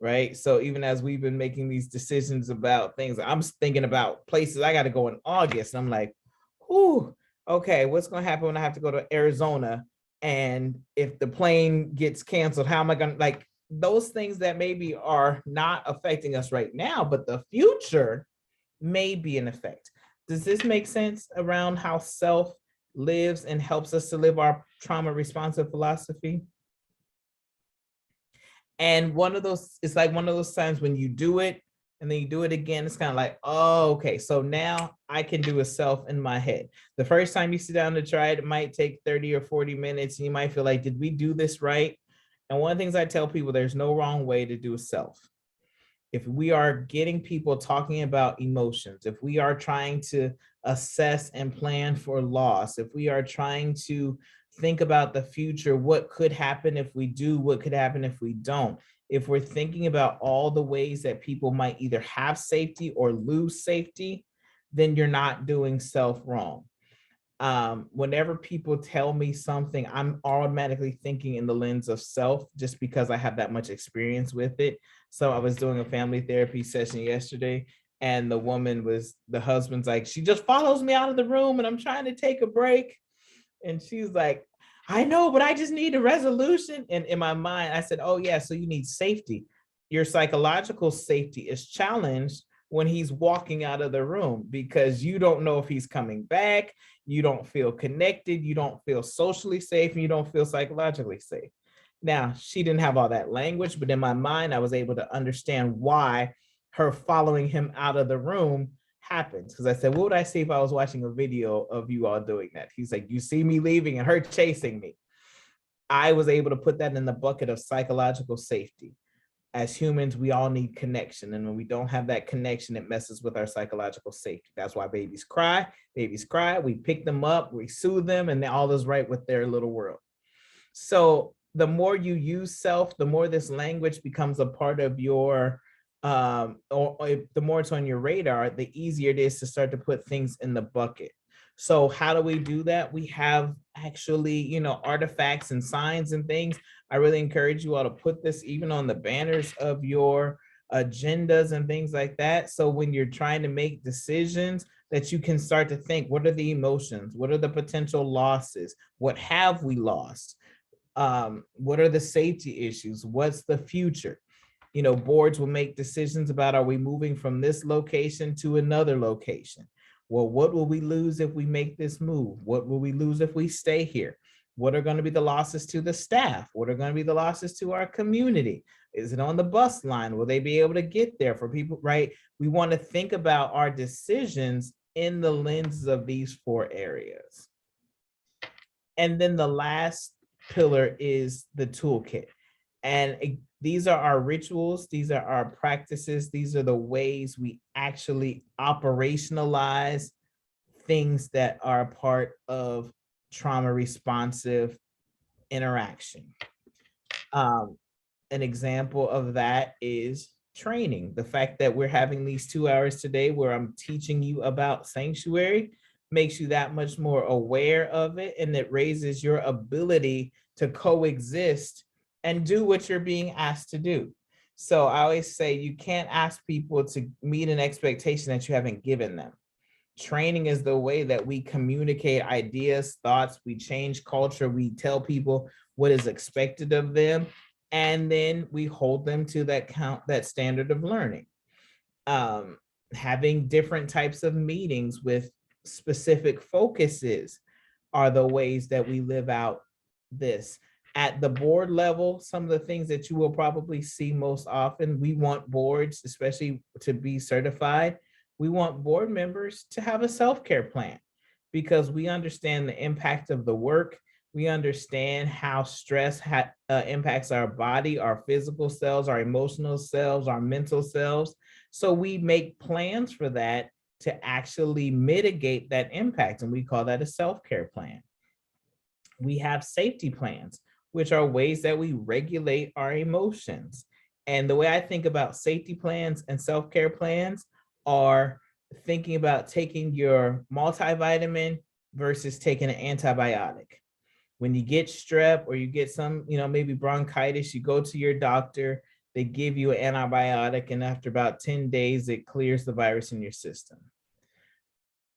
right? So even as we've been making these decisions about things, I'm thinking about places I got to go in August. And I'm like, ooh, okay, what's going to happen when I have to go to Arizona? And if the plane gets canceled, how am I going to, like, those things that maybe are not affecting us right now, but the future may be in effect. Does this make sense around how self lives and helps us to live our trauma responsive philosophy? And it's like one of those times when you do it and then you do it again, it's kind of like, oh, okay, so now I can do a self in my head. The first time you sit down to try it, it might take 30 or 40 minutes. And you might feel like, did we do this right? And one of the things I tell people, there's no wrong way to do a self. If we are getting people talking about emotions, if we are trying to assess and plan for loss, if we are trying to think about the future, what could happen if we do, what could happen if we don't, if we're thinking about all the ways that people might either have safety or lose safety, then you're not doing self wrong. Whenever people tell me something, I'm automatically thinking in the lens of self, just because I have that much experience with it. So I was doing a family therapy session yesterday, and the husband's like, she just follows me out of the room and I'm trying to take a break. And she's like, I know, but I just need a resolution. And in my mind, I said, oh yeah, so you need safety. Your psychological safety is challenged when he's walking out of the room, because you don't know if he's coming back. You don't feel connected. You don't feel socially safe, and you don't feel psychologically safe. Now, she didn't have all that language, but in my mind, I was able to understand why her following him out of the room happens. Because I said, what would I see if I was watching a video of you all doing that? He's like, you see me leaving and her chasing me. I was able to put that in the bucket of psychological safety. As humans, we all need connection. And when we don't have that connection, it messes with our psychological safety. That's why babies cry. We pick them up, we soothe them, and all is right with their little world. So the more you use self, the more this language becomes a part of your, or the more it's on your radar, the easier it is to start to put things in the bucket. So how do we do that? We have actually, artifacts and signs and things. I really encourage you all to put this even on the banners of your agendas and things like that. So when you're trying to make decisions, that you can start to think, what are the emotions? What are the potential losses? What have we lost? What are the safety issues? What's the future? Boards will make decisions about, are we moving from this location to another location? Well, what will we lose if we make this move? What will we lose if we stay here? What are going to be the losses to the staff? What are going to be the losses to our community? Is it on the bus line? Will they be able to get there for people, right? We want to think about our decisions in the lenses of these 4 areas. And then the last pillar is the toolkit. And these are our rituals. These are our practices. These are the ways we actually operationalize things that are part of trauma responsive interaction. An example of that is training. The fact that we're having these 2 hours today where I'm teaching you about sanctuary makes you that much more aware of it, and it raises your ability to coexist and do what you're being asked to do. So I always say you can't ask people to meet an expectation that you haven't given them. Training is the way that we communicate ideas, thoughts, we change culture, we tell people what is expected of them, and then we hold them to that standard of learning. Having different types of meetings with specific focuses are the ways that we live out this. At the board level, some of the things that you will probably see most often, we want boards, especially to be certified, we want board members to have a self-care plan, because we understand the impact of the work. We understand how stress impacts our body, our physical selves, our emotional selves, our mental selves. So we make plans for that to actually mitigate that impact, and we call that a self-care plan. We have safety plans, which are ways that we regulate our emotions. And the way I think about safety plans and self-care plans are thinking about taking your multivitamin versus taking an antibiotic. When you get strep or you get some, maybe bronchitis, you go to your doctor, they give you an antibiotic, and after about 10 days, it clears the virus in your system.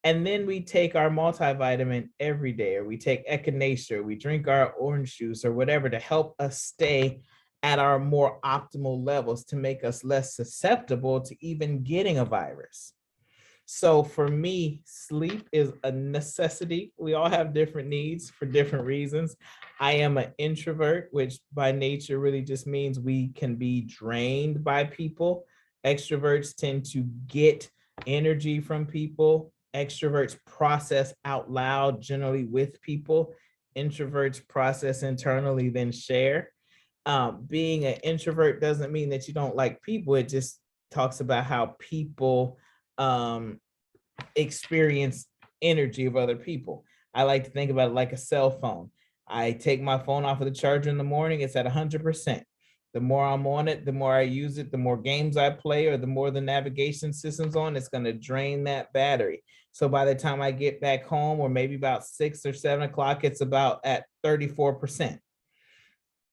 And then we take our multivitamin every day, or we take echinacea, or we drink our orange juice or whatever to help us stay at our more optimal levels, to make us less susceptible to even getting a virus. So for me, sleep is a necessity. We all have different needs for different reasons. I am an introvert, which by nature really just means we can be drained by people. Extroverts tend to get energy from people. Extroverts process out loud, generally with people. Introverts process internally, then share. Being an introvert doesn't mean that you don't like people. It just talks about how people experience energy of other people. I like to think about it like a cell phone. I take my phone off of the charger in the morning, it's at 100%. The more I'm on it, the more I use it, the more games I play, or the more the navigation system's on, it's going to drain that battery. So by the time I get back home, or maybe about 6 or 7 o'clock, it's about at 34%.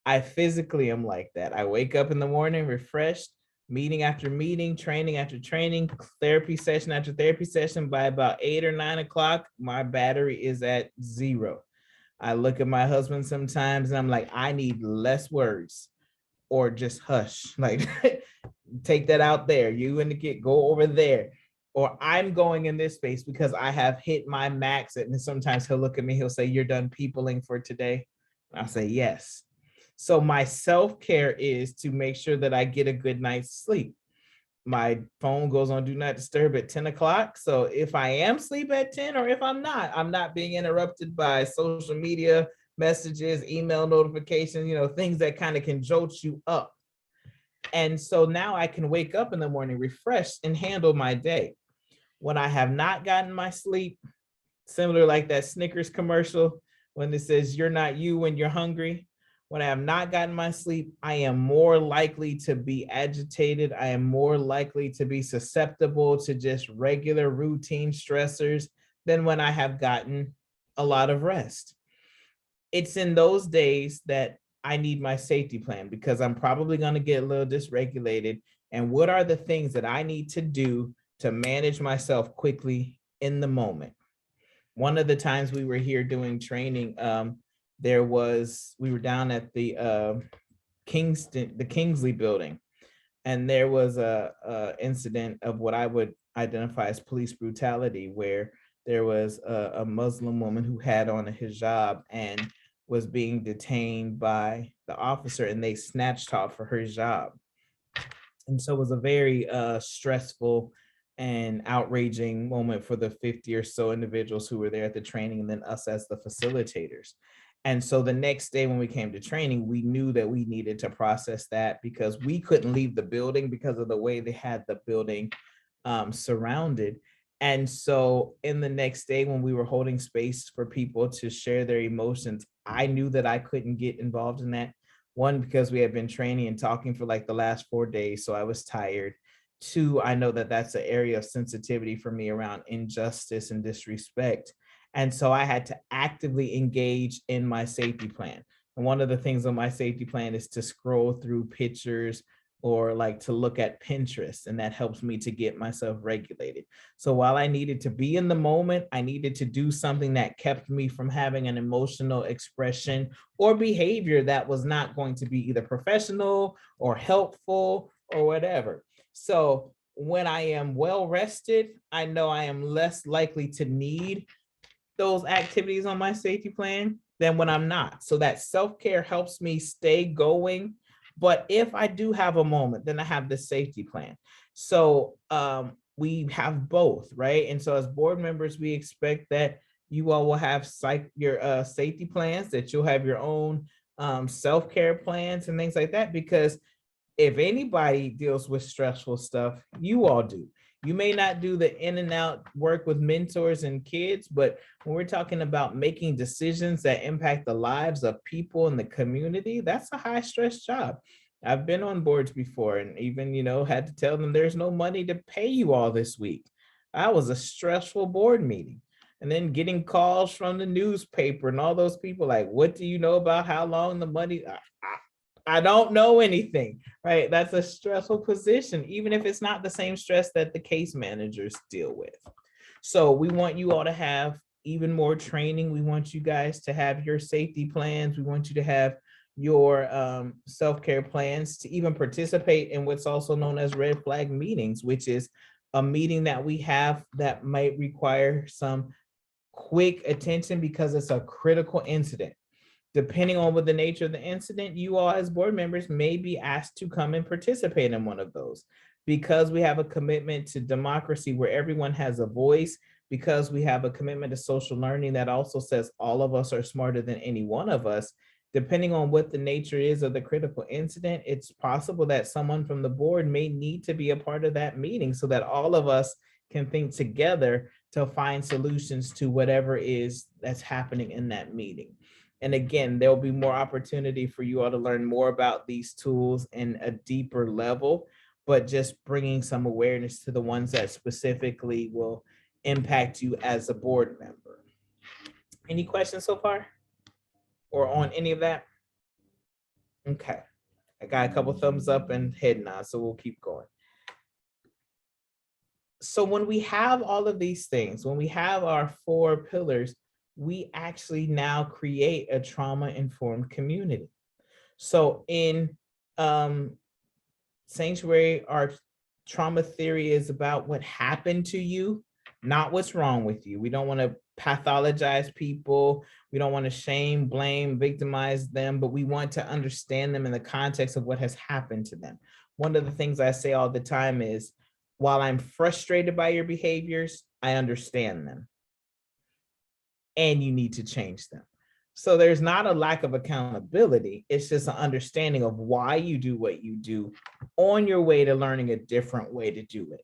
I physically am like that. I wake up in the morning refreshed, meeting after meeting, training after training, therapy session after therapy session. By about 8 or 9 o'clock, my battery is at 0. I look at my husband sometimes and I'm like, I need less words, or just hush. Like, take that out there. You and the kid, go over there. Or I'm going in this space because I have hit my max. And sometimes he'll look at me, he'll say, you're done peopling for today. I'll say, yes. So my self-care is to make sure that I get a good night's sleep. My phone goes on do not disturb at 10 o'clock. So if I am asleep at 10, or if I'm not being interrupted by social media messages, email notifications, things that kind of can jolt you up. And so now I can wake up in the morning refreshed and handle my day. When I have not gotten my sleep, similar like that Snickers commercial, when it says you're not you when you're hungry. When I have not gotten my sleep, I am more likely to be agitated. I am more likely to be susceptible to just regular routine stressors than when I have gotten a lot of rest. It's in those days that I need my safety plan, because I'm probably going to get a little dysregulated. And what are the things that I need to do to manage myself quickly in the moment? One of the times we were here doing training, we were down at the Kingsley building, and there was a incident of what I would identify as police brutality, where there was a Muslim woman who had on a hijab and was being detained by the officer, and they snatched off her hijab. And so it was a very stressful and outraging moment for the 50 or so individuals who were there at the training, and then us as the facilitators. And so the next day when we came to training, we knew that we needed to process that, because we couldn't leave the building because of the way they had the building surrounded. And so in the next day, when we were holding space for people to share their emotions, I knew that I couldn't get involved in that. One, because we had been training and talking for like the last 4 days, so I was tired. 2, I know that that's an area of sensitivity for me around injustice and disrespect. And so I had to actively engage in my safety plan. And one of the things on my safety plan is to scroll through pictures, or like to look at Pinterest, and that helps me to get myself regulated. So while I needed to be in the moment, I needed to do something that kept me from having an emotional expression or behavior that was not going to be either professional or helpful or whatever. So when I am well rested, I know I am less likely to need those activities on my safety plan than when I'm not. So that self-care helps me stay going. But if I do have a moment, then I have the safety plan. So we have both, right? And so as board members, we expect that you all will have your safety plans, that you'll have your own self-care plans and things like that, because if anybody deals with stressful stuff, you all do. You may not do the in and out work with mentors and kids, but when we're talking about making decisions that impact the lives of people in the community, that's a high stress job. I've been on boards before, and even, had to tell them there's no money to pay you all this week. That was a stressful board meeting. And then getting calls from the newspaper and all those people like, what do you know about how long the money? I don't know anything, right? That's a stressful position, even if it's not the same stress that the case managers deal with. So we want you all to have even more training. We want you guys to have your safety plans. We want you to have your self-care plans, to even participate in what's also known as red flag meetings, which is a meeting that we have that might require some quick attention because it's a critical incident. Depending on what the nature of the incident, you all as board members may be asked to come and participate in one of those. Because we have a commitment to democracy where everyone has a voice, because we have a commitment to social learning that also says all of us are smarter than any one of us, depending on what the nature is of the critical incident, it's possible that someone from the board may need to be a part of that meeting so that all of us can think together to find solutions to whatever is that's happening in that meeting. And again, there'll be more opportunity for you all to learn more about these tools in a deeper level, but just bringing some awareness to the ones that specifically will impact you as a board member. Any questions so far? Or on any of that? Okay, I got a couple thumbs up and head nods, so we'll keep going. So when we have all of these things, when we have our 4 pillars, we actually now create a trauma-informed community. So in Sanctuary, our trauma theory is about what happened to you, not what's wrong with you. We don't want to pathologize people. We don't want to shame, blame, victimize them, but we want to understand them in the context of what has happened to them. One of the things I say all the time is, while I'm frustrated by your behaviors, I understand them. And you need to change them. So there's not a lack of accountability. It's just an understanding of why you do what you do on your way to learning a different way to do it.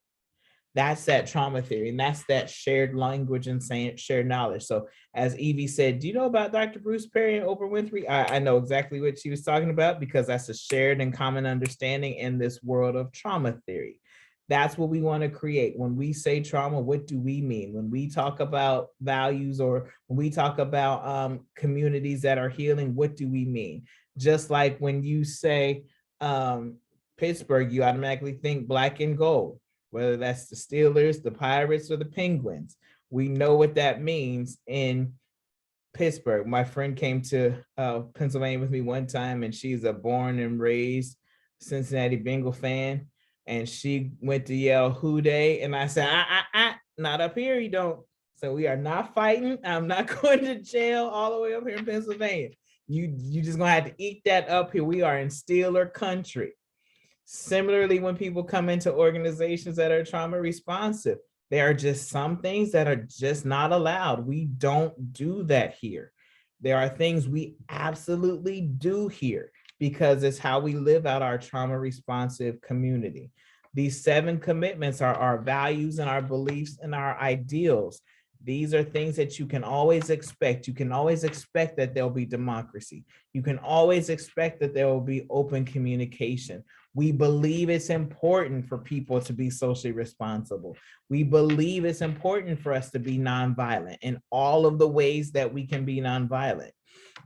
That's that trauma theory, and that's that shared language and shared knowledge. So as Evie said, do you know about Dr. Bruce Perry and Oprah Winfrey? I know exactly what she was talking about because that's a shared and common understanding in this world of trauma theory. That's what we want to create. When we say trauma, what do we mean? When we talk about values or when we talk about communities that are healing, what do we mean? Just like when you say Pittsburgh, you automatically think black and gold, whether that's the Steelers, the Pirates, or the Penguins. We know what that means in Pittsburgh. My friend came to Pennsylvania with me one time, and she's a born and raised Cincinnati Bengal fan. And she went to yell "Who Dey," and I said, not up here, you don't. So we are not fighting. I'm not going to jail all the way up here in Pennsylvania. You just gonna have to eat that up here. We are in Steeler country. Similarly, when people come into organizations that are trauma responsive, there are just some things that are just not allowed. We don't do that here. There are things we absolutely do here, because it's how we live out our trauma responsive community. These 7 commitments are our values and our beliefs and our ideals. These are things that you can always expect. You can always expect that there'll be democracy. You can always expect that there will be open communication. We believe it's important for people to be socially responsible. We believe it's important for us to be nonviolent in all of the ways that we can be nonviolent.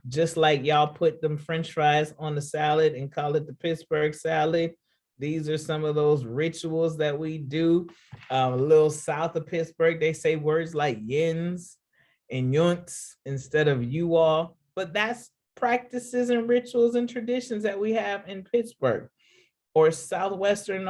Just like y'all put them French fries on the salad and call it the Pittsburgh salad, these are some of those rituals that we do. A little south of Pittsburgh, they say words like yins and yunts instead of you all, but that's practices and rituals and traditions that we have in Pittsburgh. Or southwestern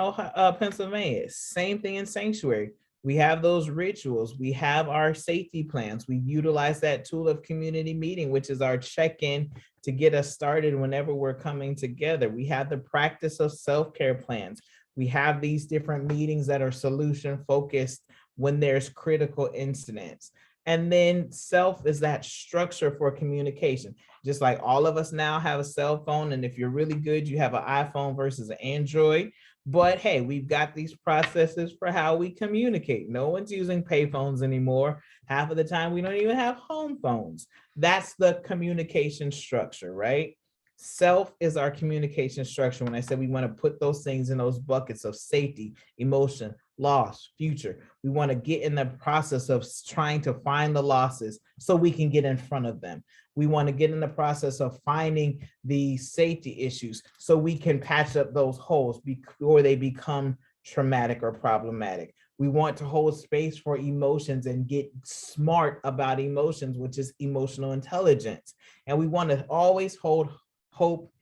Pennsylvania, same thing in Sanctuary. We have those rituals. We have our safety plans. We utilize that tool of community meeting, which is our check-in to get us started whenever we're coming together. We have the practice of self-care plans. We have these different meetings that are solution focused when there's critical incidents. And then self is that structure for communication. Just like all of us now have a cell phone, and if you're really good, you have an iPhone versus an Android. But hey, we've got these processes for how we communicate. No one's using payphones anymore. Half of the time, we don't even have home phones. That's the communication structure, right? Self is our communication structure. When I said we want to put those things in those buckets of safety, emotion, loss, future, we want to get in the process of trying to find the losses so we can get in front of them. We want to get in the process of finding the safety issues so we can patch up those holes before they become traumatic or problematic. We want to hold space for emotions and get smart about emotions, which is emotional intelligence. And we want to always hold hope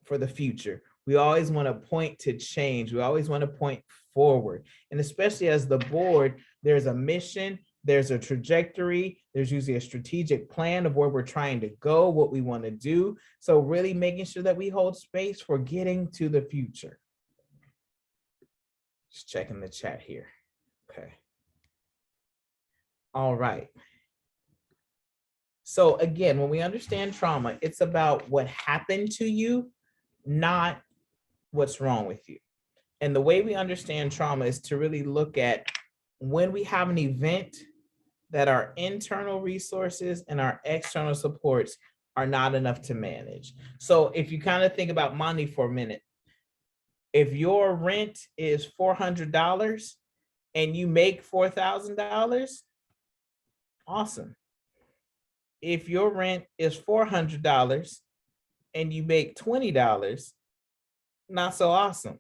for the future. We always want to point to change. We always want to point forward. And especially as the board, there's a mission, there's a trajectory, there's usually a strategic plan of where we're trying to go, what we want to do. So really making sure that we hold space for getting to the future. Just checking the chat here. Okay. All right. So again, when we understand trauma, it's about what happened to you, not what's wrong with you. And the way we understand trauma is to really look at when we have an event that our internal resources and our external supports are not enough to manage. So if you kind of think about money for a minute, if your rent is $400 and you make $4,000, awesome. If your rent is $400 and you make $20, not so awesome.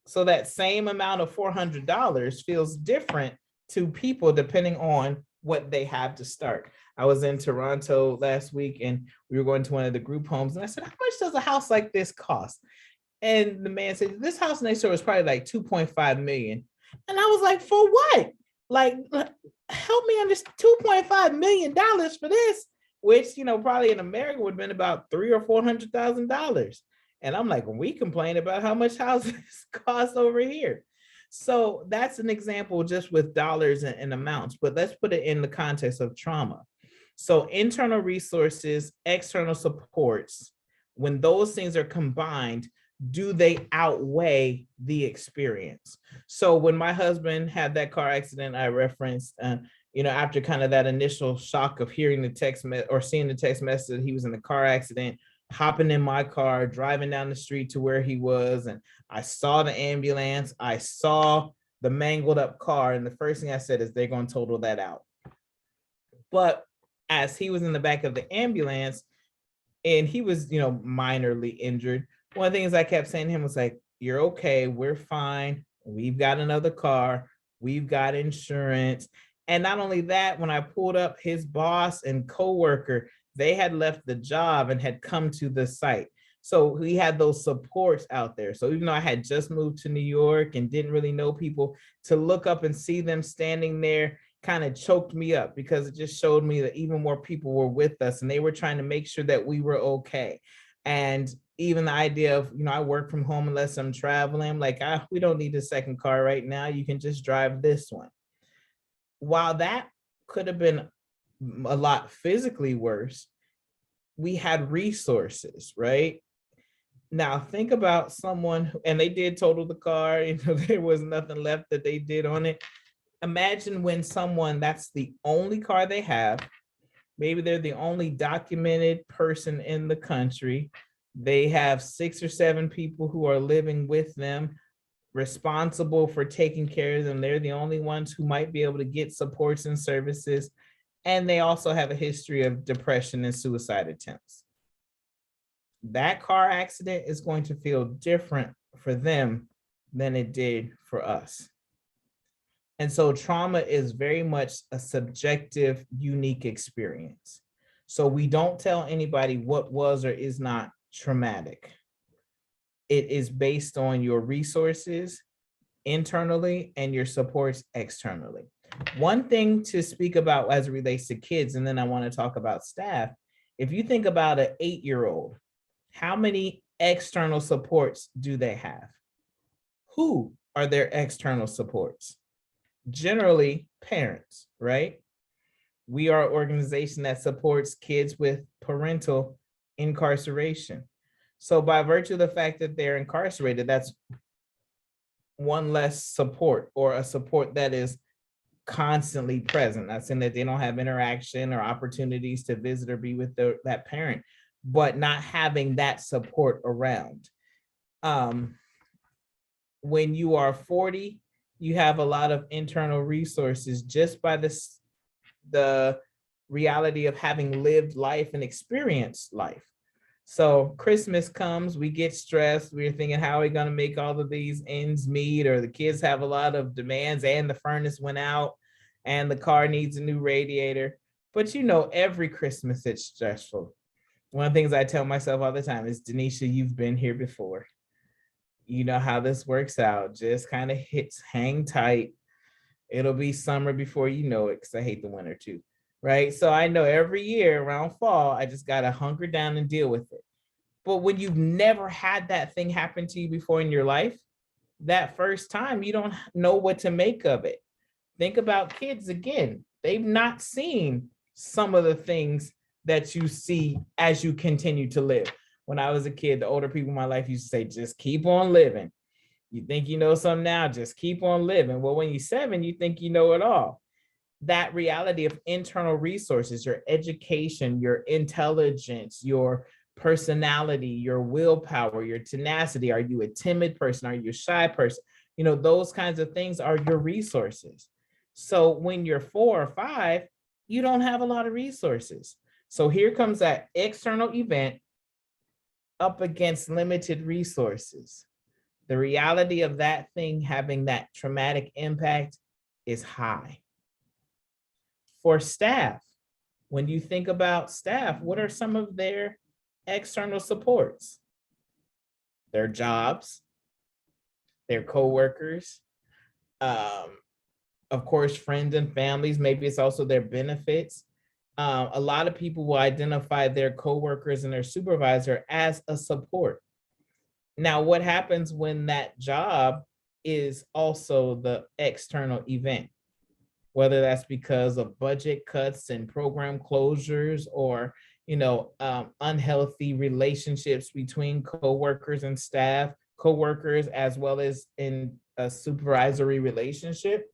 So that same amount of $400 feels different to people depending on what they have to start. I was in Toronto last week and we were going to one of the group homes and I said, how much does a house like this cost? And the man said, this house next door is probably like 2.5 million. And I was like, for what? Like, help me understand, $2.5 million for this, which, you know, probably in America would have been about $300,000 or $400,000. And I'm like, we complain about how much houses cost over here. So that's an example just with dollars and amounts, but let's put it in the context of trauma. So internal resources, external supports, when those things are combined, do they outweigh the experience? So when my husband had that car accident I referenced, you know, after kind of that initial shock of hearing the text or seeing the text message that he was in a car accident, hopping in my car, driving down the street to where he was, and I saw the ambulance, I saw the mangled up car, and the first thing I said is they're going to total that out. But as he was in the back of the ambulance, and he was, you know, minorly injured, one of the things I kept saying to him was like, you're okay, we're fine, we've got another car, we've got insurance. And not only that, when I pulled up, his boss and coworker, they had left the job and had come to the site. So we had those supports out there. So even though I had just moved to New York and didn't really know people, to look up and see them standing there kind of choked me up, because it just showed me that even more people were with us and they were trying to make sure that we were okay. And even the idea of, you know, I work from home unless I'm traveling, I'm like, we don't need a second car right now. You can just drive this one. While that could have been a lot physically worse, we had resources, right? Now think about someone, and they did total the car, you know, there was nothing left that they did on it. Imagine when someone, that's the only car they have, maybe they're the only documented person in the country, they have 6 or 7 people who are living with them, responsible for taking care of them. They're the only ones who might be able to get supports and services. And they also have a history of depression and suicide attempts. That car accident is going to feel different for them than it did for us. And so trauma is very much a subjective, unique experience. So we don't tell anybody what was or is not traumatic. It is based on your resources internally and your supports externally. One thing to speak about as it relates to kids, and then I want to talk about staff. If you think about an 8-year-old, how many external supports do they have? Who are their external supports? Generally, parents, right? We are an organization that supports kids with parental incarceration. So by virtue of the fact that they're incarcerated, that's one less support, or a support that is constantly present. Not saying that they don't have interaction or opportunities to visit or be with that parent, but not having that support around. When you are 40, you have a lot of internal resources just by the reality of having lived life and experienced life. So Christmas comes, we get stressed. We're thinking, how are we going to make all of these ends meet? Or the kids have a lot of demands and the furnace went out and the car needs a new radiator. But you know, every Christmas it's stressful. One of the things I tell myself all the time is, Danisha, you've been here before. You know how this works out. Just kind of hits, hang tight. It'll be summer before you know it, because I hate the winter too, right? So I know every year around fall, I just got to hunker down and deal with it. But when you've never had that thing happen to you before in your life, that first time, you don't know what to make of it. Think about kids again. They've not seen some of the things that you see as you continue to live. When I was a kid, the older people in my life used to say, just keep on living. You think you know something now, just keep on living. Well, when you're 7, you think you know it all. That reality of internal resources, your education, your intelligence, your personality, your willpower, your tenacity. Are you a timid person? Are you a shy person? You know, those kinds of things are your resources. So when you're 4 or 5, you don't have a lot of resources. So here comes that external event up against limited resources. The reality of that thing having that traumatic impact is high. For staff, when you think about staff, what are some of their external supports? Their jobs, their coworkers, of course, friends and families. Maybe it's also their benefits. A lot of people will identify their coworkers and their supervisor as a support. Now, what happens when that job is also the external event? Whether that's because of budget cuts and program closures, or unhealthy relationships between coworkers and staff, coworkers, as well as in a supervisory relationship.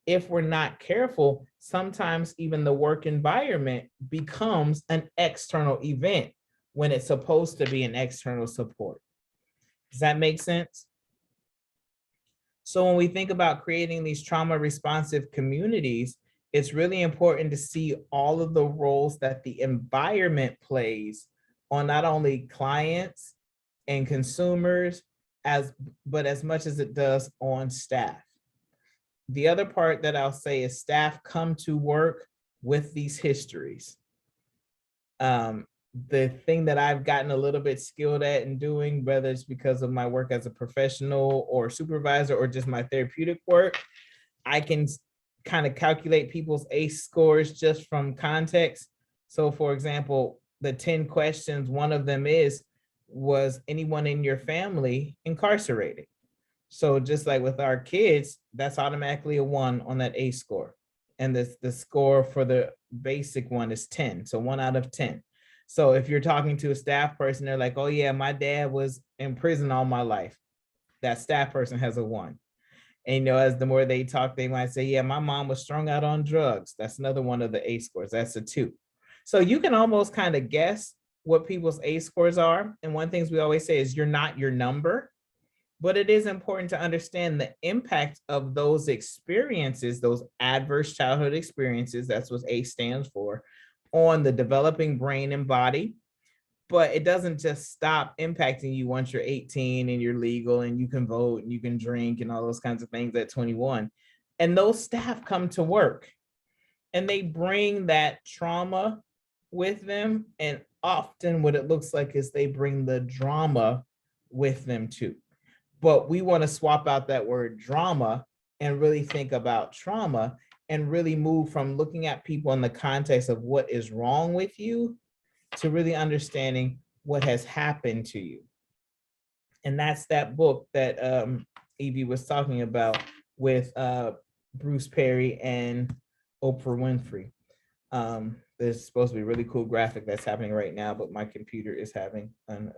If we're not careful, sometimes even the work environment becomes an external event when it's supposed to be an external support. Does that make sense? So when we think about creating these trauma responsive communities, it's really important to see all of the roles that the environment plays on not only clients and consumers, but as much as it does on staff. The other part that I'll say is staff come to work with these histories. The thing that I've gotten a little bit skilled at in doing, whether it's because of my work as a professional or supervisor or just my therapeutic work, I can kind of calculate people's ACE scores just from context. So for example, the 10 questions, one of them is, was anyone in your family incarcerated? So just like with our kids, that's automatically a 1 on that ACE score. And the score for the basic one is 10. So 1 out of 10. So if you're talking to a staff person, they're like, oh yeah, my dad was in prison all my life. That staff person has a 1. And as the more they talk, they might say, yeah, my mom was strung out on drugs. That's another one of the ACE scores. That's a 2. So you can almost kind of guess what people's ACE scores are. And one thing we always say is you're not your number, but it is important to understand the impact of those experiences, those adverse childhood experiences, that's what ACE stands for, on the developing brain and body. But it doesn't just stop impacting you once you're 18 and you're legal and you can vote and you can drink and all those kinds of things at 21. And those staff come to work and they bring that trauma with them. And often what it looks like is they bring the drama with them too. But we want to swap out that word drama and really think about trauma and really move from looking at people in the context of what is wrong with you to really understanding what has happened to you. And that's that book that Evie was talking about with Bruce Perry and Oprah Winfrey. There's supposed to be a really cool graphic that's happening right now, but my computer is having an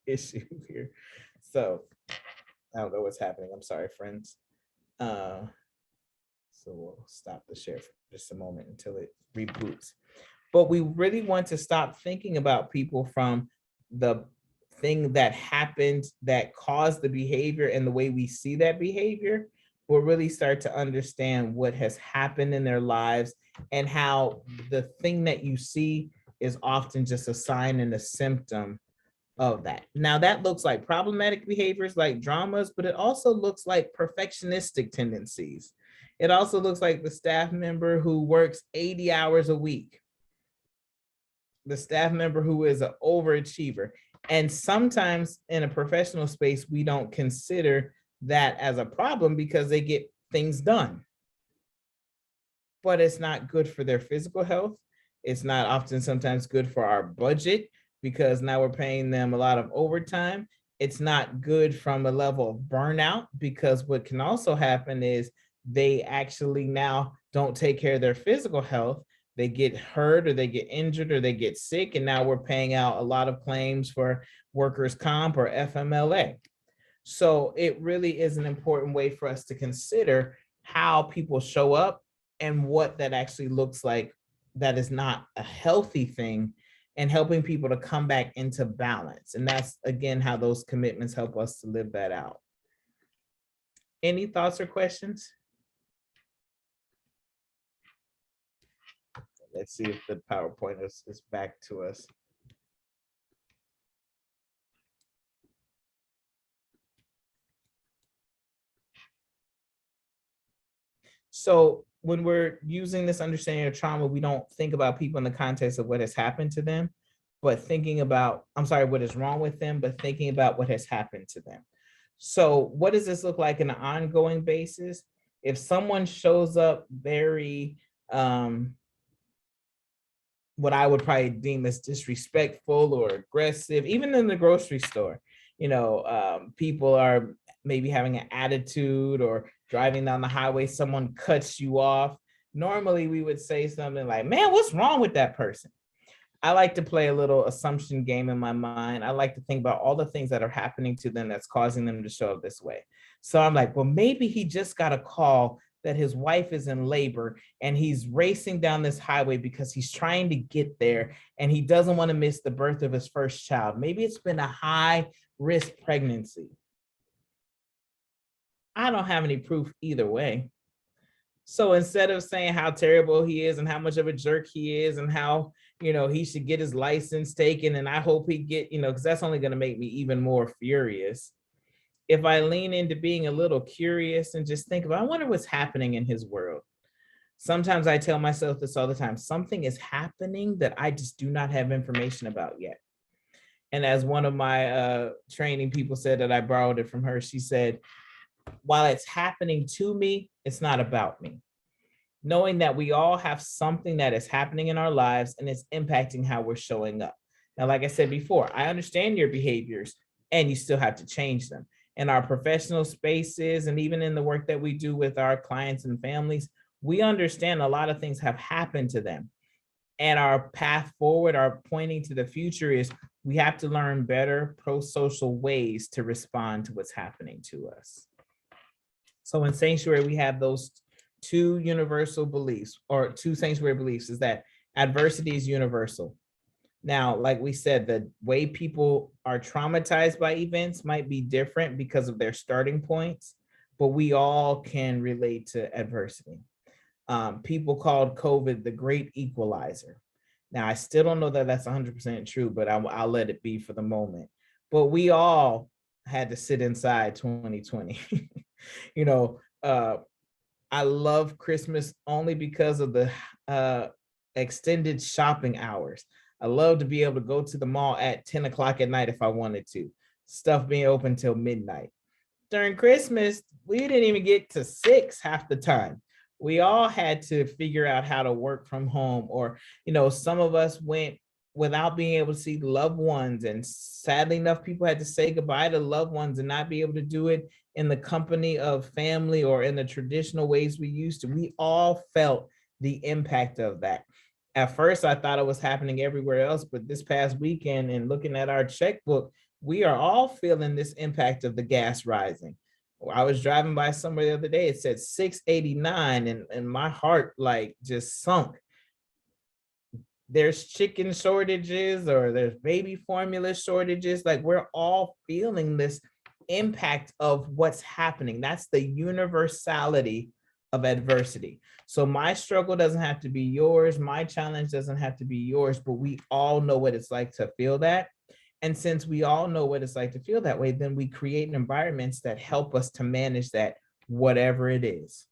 issue here. So I don't know what's happening. I'm sorry, friends. So we'll stop the share for just a moment until it reboots. But we really want to stop thinking about people from the thing that happened that caused the behavior and the way we see that behavior, but really start to understand what has happened in their lives and how the thing that you see is often just a sign and a symptom of that. Now that looks like problematic behaviors like dramas, but it also looks like perfectionistic tendencies. It also looks like the staff member who works 80 hours a week, the staff member who is an overachiever. And sometimes in a professional space, we don't consider that as a problem because they get things done. But it's not good for their physical health. It's not often sometimes good for our budget because now we're paying them a lot of overtime. It's not good from a level of burnout because what can also happen is they actually now don't take care of their physical health. They get hurt or they get injured or they get sick. And now we're paying out a lot of claims for workers' comp or FMLA. So it really is an important way for us to consider how people show up and what that actually looks like that is not a healthy thing, and helping people to come back into balance. And that's, again, how those commitments help us to live that out. Any thoughts or questions? Let's see if the PowerPoint is back to us. So when we're using this understanding of trauma, we don't think about people in the context of what has happened to them, but thinking about, what is wrong with them, but thinking about what has happened to them. So what does this look like on an ongoing basis? If someone shows up very, what I would probably deem as disrespectful or aggressive, even in the grocery store, people are maybe having an attitude, or driving down the highway, someone cuts you off. Normally we would say something like, man, what's wrong with that person? I like to play a little assumption game in my mind. I like to think about all the things that are happening to them that's causing them to show up this way. So I'm like, well, maybe he just got a call that his wife is in labor and he's racing down this highway because he's trying to get there and he doesn't want to miss the birth of his first child. Maybe it's been a high risk pregnancy. I don't have any proof either way. So instead of saying how terrible he is and how much of a jerk he is and how, he should get his license taken, and I hope he get, because that's only going to make me even more furious. If I lean into being a little curious and just think about, I wonder what's happening in his world. Sometimes I tell myself this all the time, something is happening that I just do not have information about yet. And as one of my training people said, that I borrowed it from her, she said, while it's happening to me, it's not about me. Knowing that we all have something that is happening in our lives and it's impacting how we're showing up. Now, like I said before, I understand your behaviors and you still have to change them. In our professional spaces and even in the work that we do with our clients and families, we understand a lot of things have happened to them. And our path forward, our pointing to the future is we have to learn better pro-social ways to respond to what's happening to us. So in Sanctuary, we have those two universal beliefs, or two sanctuary beliefs, is that adversity is universal. Now, like we said, the way people are traumatized by events might be different because of their starting points, but we all can relate to adversity. People called COVID the great equalizer. Now, I still don't know that that's 100% true, but I'll let it be for the moment. But we all had to sit inside 2020. I love Christmas only because of the extended shopping hours. I love to be able to go to the mall at 10 o'clock at night if I wanted to. Stuff being open till midnight. During Christmas, we didn't even get to 6 half the time. We all had to figure out how to work from home, or, some of us went without being able to see loved ones. And sadly enough, people had to say goodbye to loved ones and not be able to do it in the company of family or in the traditional ways we used to. We all felt the impact of that. At first, I thought it was happening everywhere else, but this past weekend and looking at our checkbook, we are all feeling this impact of the gas rising. I was driving by somewhere the other day, it said $6.89, and my heart just sunk. There's chicken shortages, or there's baby formula shortages. We're all feeling this impact of what's happening. That's the universality of adversity. So my struggle doesn't have to be yours. My challenge doesn't have to be yours, but we all know what it's like to feel that. And since we all know what it's like to feel that way, then we create environments that help us to manage that, whatever it is.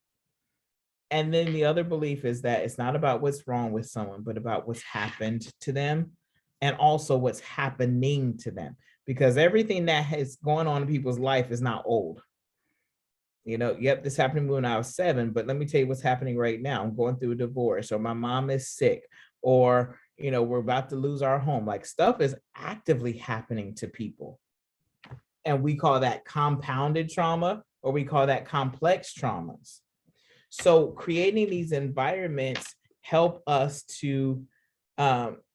And then the other belief is that it's not about what's wrong with someone, but about what's happened to them. and also what's happening to them, because everything that is going on in people's life is not old. You know, yep, this happened when I was 7, but let me tell you what's happening right now. I'm going through a divorce, or my mom is sick, or, you know, we're about to lose our home. Like, stuff is actively happening to people. And we call that compounded trauma, or we call that complex traumas. So creating these environments help us to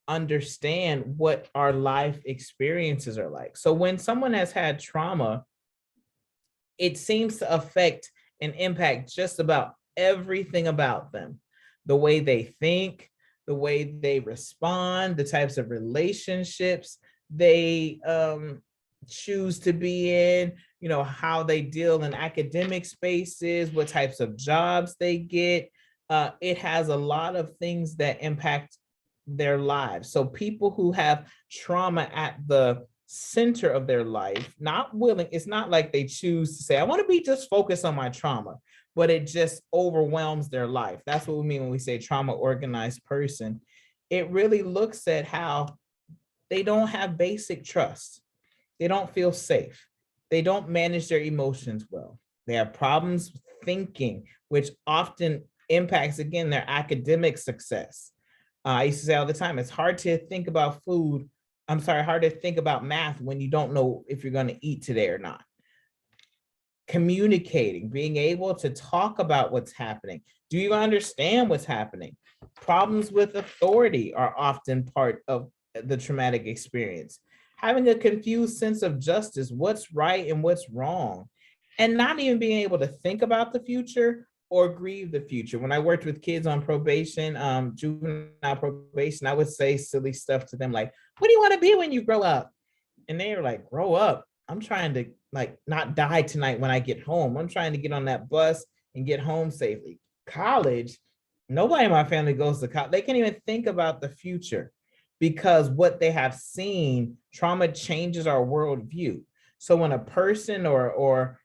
understand what our life experiences are like. So when someone has had trauma, it seems to affect and impact just about everything about them. The way they think, the way they respond, the types of relationships they choose to be in, you know, how they deal in academic spaces, what types of jobs they get. It has a lot of things that impact their lives. So people who have trauma at the center of their life, not willing, it's not like they choose to say, I want to be just focused on my trauma, but it just overwhelms their life. That's what we mean when we say trauma organized person. It really looks at how they don't have basic trust. They don't feel safe. They don't manage their emotions well. They have problems thinking, which often impacts, again, their academic success. I used to say all the time, it's hard to think about food. Hard to think about math when you don't know if you're going to eat today or not. Communicating, being able to talk about what's happening. Do you understand what's happening? Problems with authority are often part of the traumatic experience. Having a confused sense of justice, what's right and what's wrong, and not even being able to think about the future or grieve the future. When I worked with kids on probation, juvenile probation, I would say silly stuff to them like, what do you want to be when you grow up? And they were like, grow up? I'm trying to like not die tonight when I get home. I'm trying to get on that bus and get home safely. College, nobody in my family goes to college. They can't even think about the future because what they have seen, trauma changes our worldview. So when a person or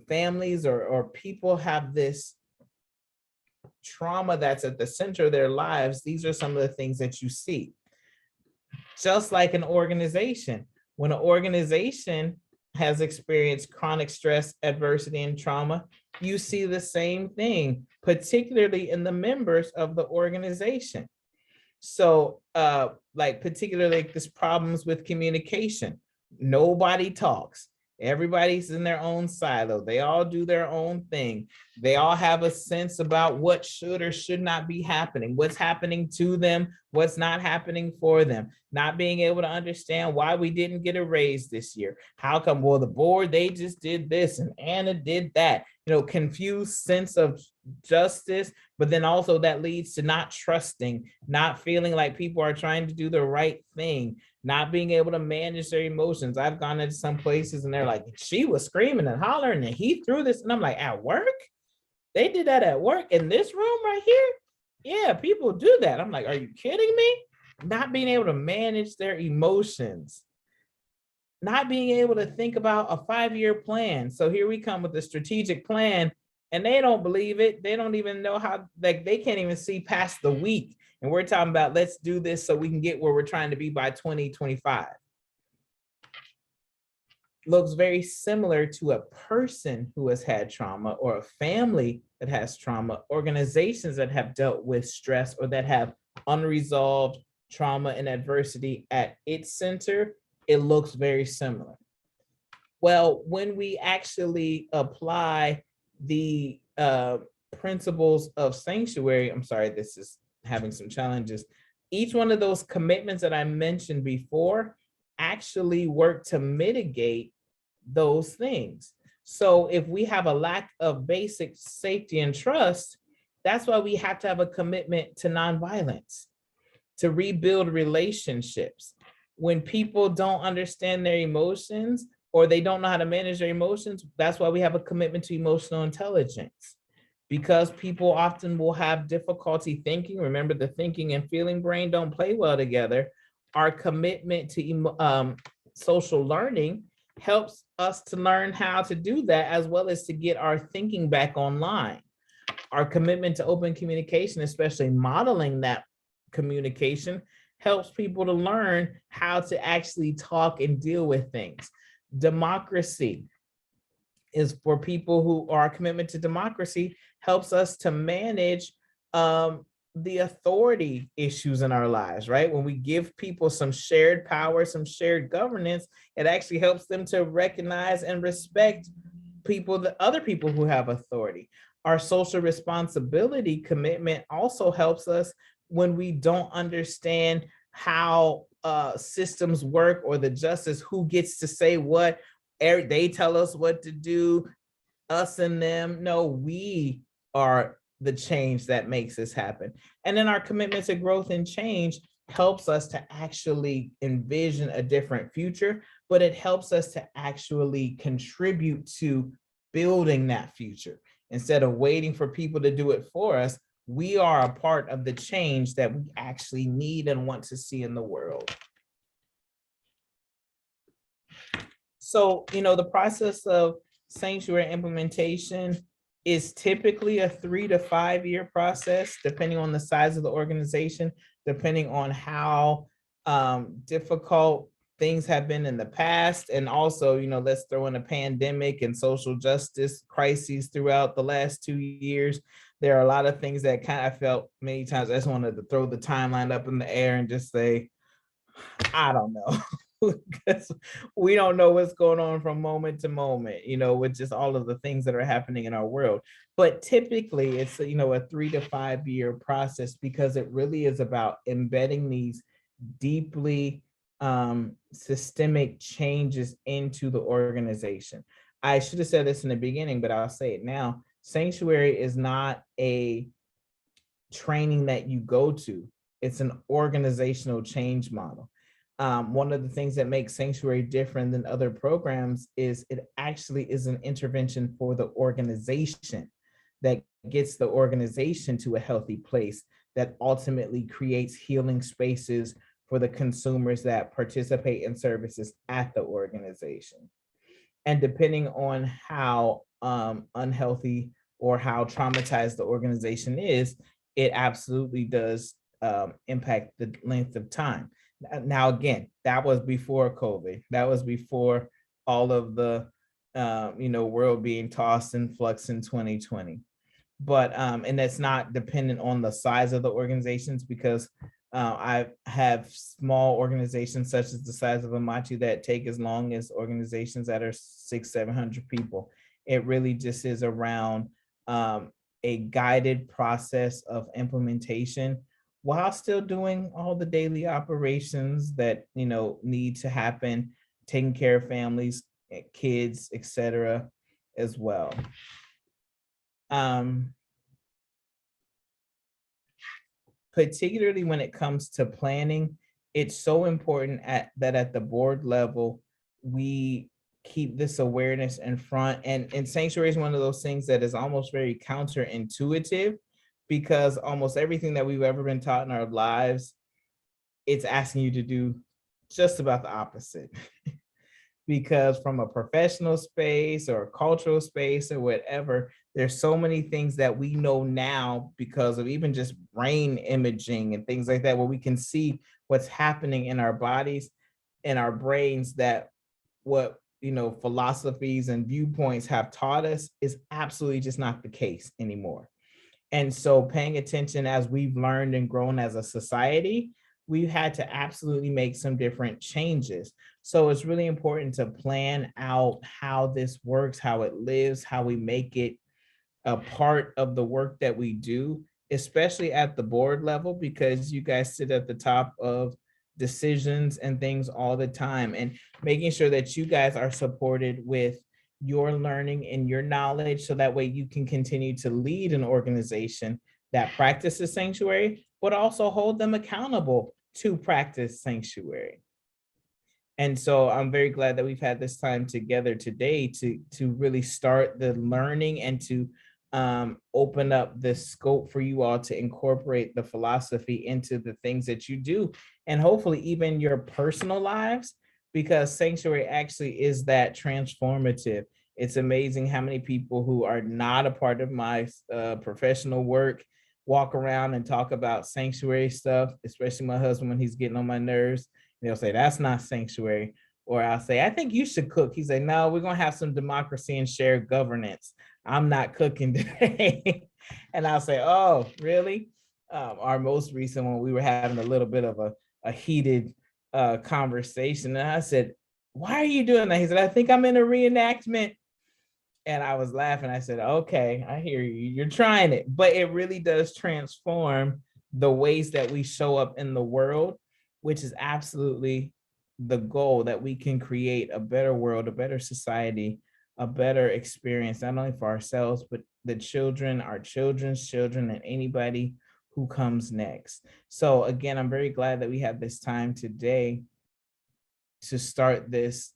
families or people have this trauma that's at the center of their lives, these are some of the things that you see. Just like an organization, when an organization has experienced chronic stress, adversity, and trauma, you see the same thing, particularly in the members of the organization. So like particularly this problems with communication. Nobody talks. Everybody's in their own silo. They all do their own thing. They all have a sense about what should or should not be happening, what's happening to them, what's not happening for them, not being able to understand why we didn't get a raise this year. How come, well, the board, they just did this and Anna did that. You know, confused sense of justice, but then also that leads to not trusting, not feeling like people are trying to do the right thing, not being able to manage their emotions. I've gone into some places and they're like, she was screaming and hollering and he threw this. And I'm like, at work? They did that at work in this room right here? Yeah, people do that. I'm like, are you kidding me? Not being able to manage their emotions, not being able to think about a 5-year plan. So here we come with the strategic plan and they don't believe it. They don't even know how, like they can't even see past the week. And we're talking about, let's do this so we can get where we're trying to be by 2025. Looks very similar to a person who has had trauma or a family that has trauma, organizations that have dealt with stress or that have unresolved trauma and adversity at its center. It looks very similar. Well, when we actually apply the principles of sanctuary, I'm sorry, this is having some challenges. Each one of those commitments that I mentioned before actually work to mitigate those things. So if we have a lack of basic safety and trust, that's why we have to have a commitment to nonviolence, to rebuild relationships. When people don't understand their emotions or they don't know how to manage their emotions, that's why we have a commitment to emotional intelligence. Because people often will have difficulty thinking. Remember, the thinking and feeling brain don't play well together. Our commitment to social learning helps us to learn how to do that, as well as to get our thinking back online. Our commitment to open communication, especially modeling that communication, helps people to learn how to actually talk and deal with things. Democracy is for people who are commitment to democracy, helps us to manage the authority issues in our lives, right? When we give people some shared power, some shared governance, it actually helps them to recognize and respect people, the other people who have authority. Our social responsibility commitment also helps us when we don't understand how systems work or the justice, who gets to say what. They tell us what to do, us and them. No, we are the change that makes this happen. And then our commitment to growth and change helps us to actually envision a different future, but it helps us to actually contribute to building that future. Instead of waiting for people to do it for us, we are a part of the change that we actually need and want to see in the world. So, the process of sanctuary implementation is typically a 3 to 5 year process, depending on the size of the organization, depending on how difficult things have been in the past. And also, let's throw in a pandemic and social justice crises throughout the last 2 years. There are a lot of things that kind of felt many times, I just wanted to throw the timeline up in the air and just say, I don't know. Because we don't know what's going on from moment to moment, with just all of the things that are happening in our world. But typically it's, a 3 to 5 year process, because it really is about embedding these deeply systemic changes into the organization. I should have said this in the beginning, but I'll say it now. Sanctuary is not a training that you go to. It's an organizational change model. One of the things that makes Sanctuary different than other programs is it actually is an intervention for the organization that gets the organization to a healthy place, that ultimately creates healing spaces for the consumers that participate in services at the organization. And depending on how unhealthy or how traumatized the organization is, it absolutely does impact the length of time. Now, again, that was before COVID. That was before all of the, world being tossed in flux in 2020. But, and that's not dependent on the size of the organizations, because I have small organizations such as the size of Amachi that take as long as organizations that are 600-700 people. It really just is around a guided process of implementation, while still doing all the daily operations that need to happen, taking care of families, kids, etc., as well. Particularly when it comes to planning, it's so important that at the board level, we keep this awareness in front. And sanctuary is one of those things that is almost very counterintuitive, because almost everything that we've ever been taught in our lives, it's asking you to do just about the opposite. Because from a professional space or a cultural space or whatever, there's so many things that we know now because of even just brain imaging and things like that, where we can see what's happening in our bodies and our brains, that what philosophies and viewpoints have taught us is absolutely just not the case anymore. And so paying attention, as we've learned and grown as a society, we've had to absolutely make some different changes. So it's really important to plan out how this works, how it lives, how we make it a part of the work that we do, especially at the board level, because you guys sit at the top of decisions and things all the time, and making sure that you guys are supported with your learning and your knowledge, so that way you can continue to lead an organization that practices sanctuary, but also hold them accountable to practice sanctuary. And so I'm very glad that we've had this time together today to really start the learning and to open up the scope for you all to incorporate the philosophy into the things that you do, and hopefully even your personal lives, because sanctuary actually is that transformative. It's amazing how many people who are not a part of my professional work walk around and talk about sanctuary stuff, especially my husband when he's getting on my nerves. And they'll say, that's not sanctuary. Or I'll say, I think you should cook. He's like, no, we're going to have some democracy and shared governance. I'm not cooking today. And I'll say, oh, really? Our most recent one, we were having a little bit of a heated conversation. And I said, why are you doing that? He said, I think I'm in a reenactment. And I was laughing. I said, okay, I hear you. You're trying it. But it really does transform the ways that we show up in the world, which is absolutely the goal, that we can create a better world, a better society, a better experience, not only for ourselves, but the children, our children's children, and anybody who comes next. So again, I'm very glad that we have this time today to start this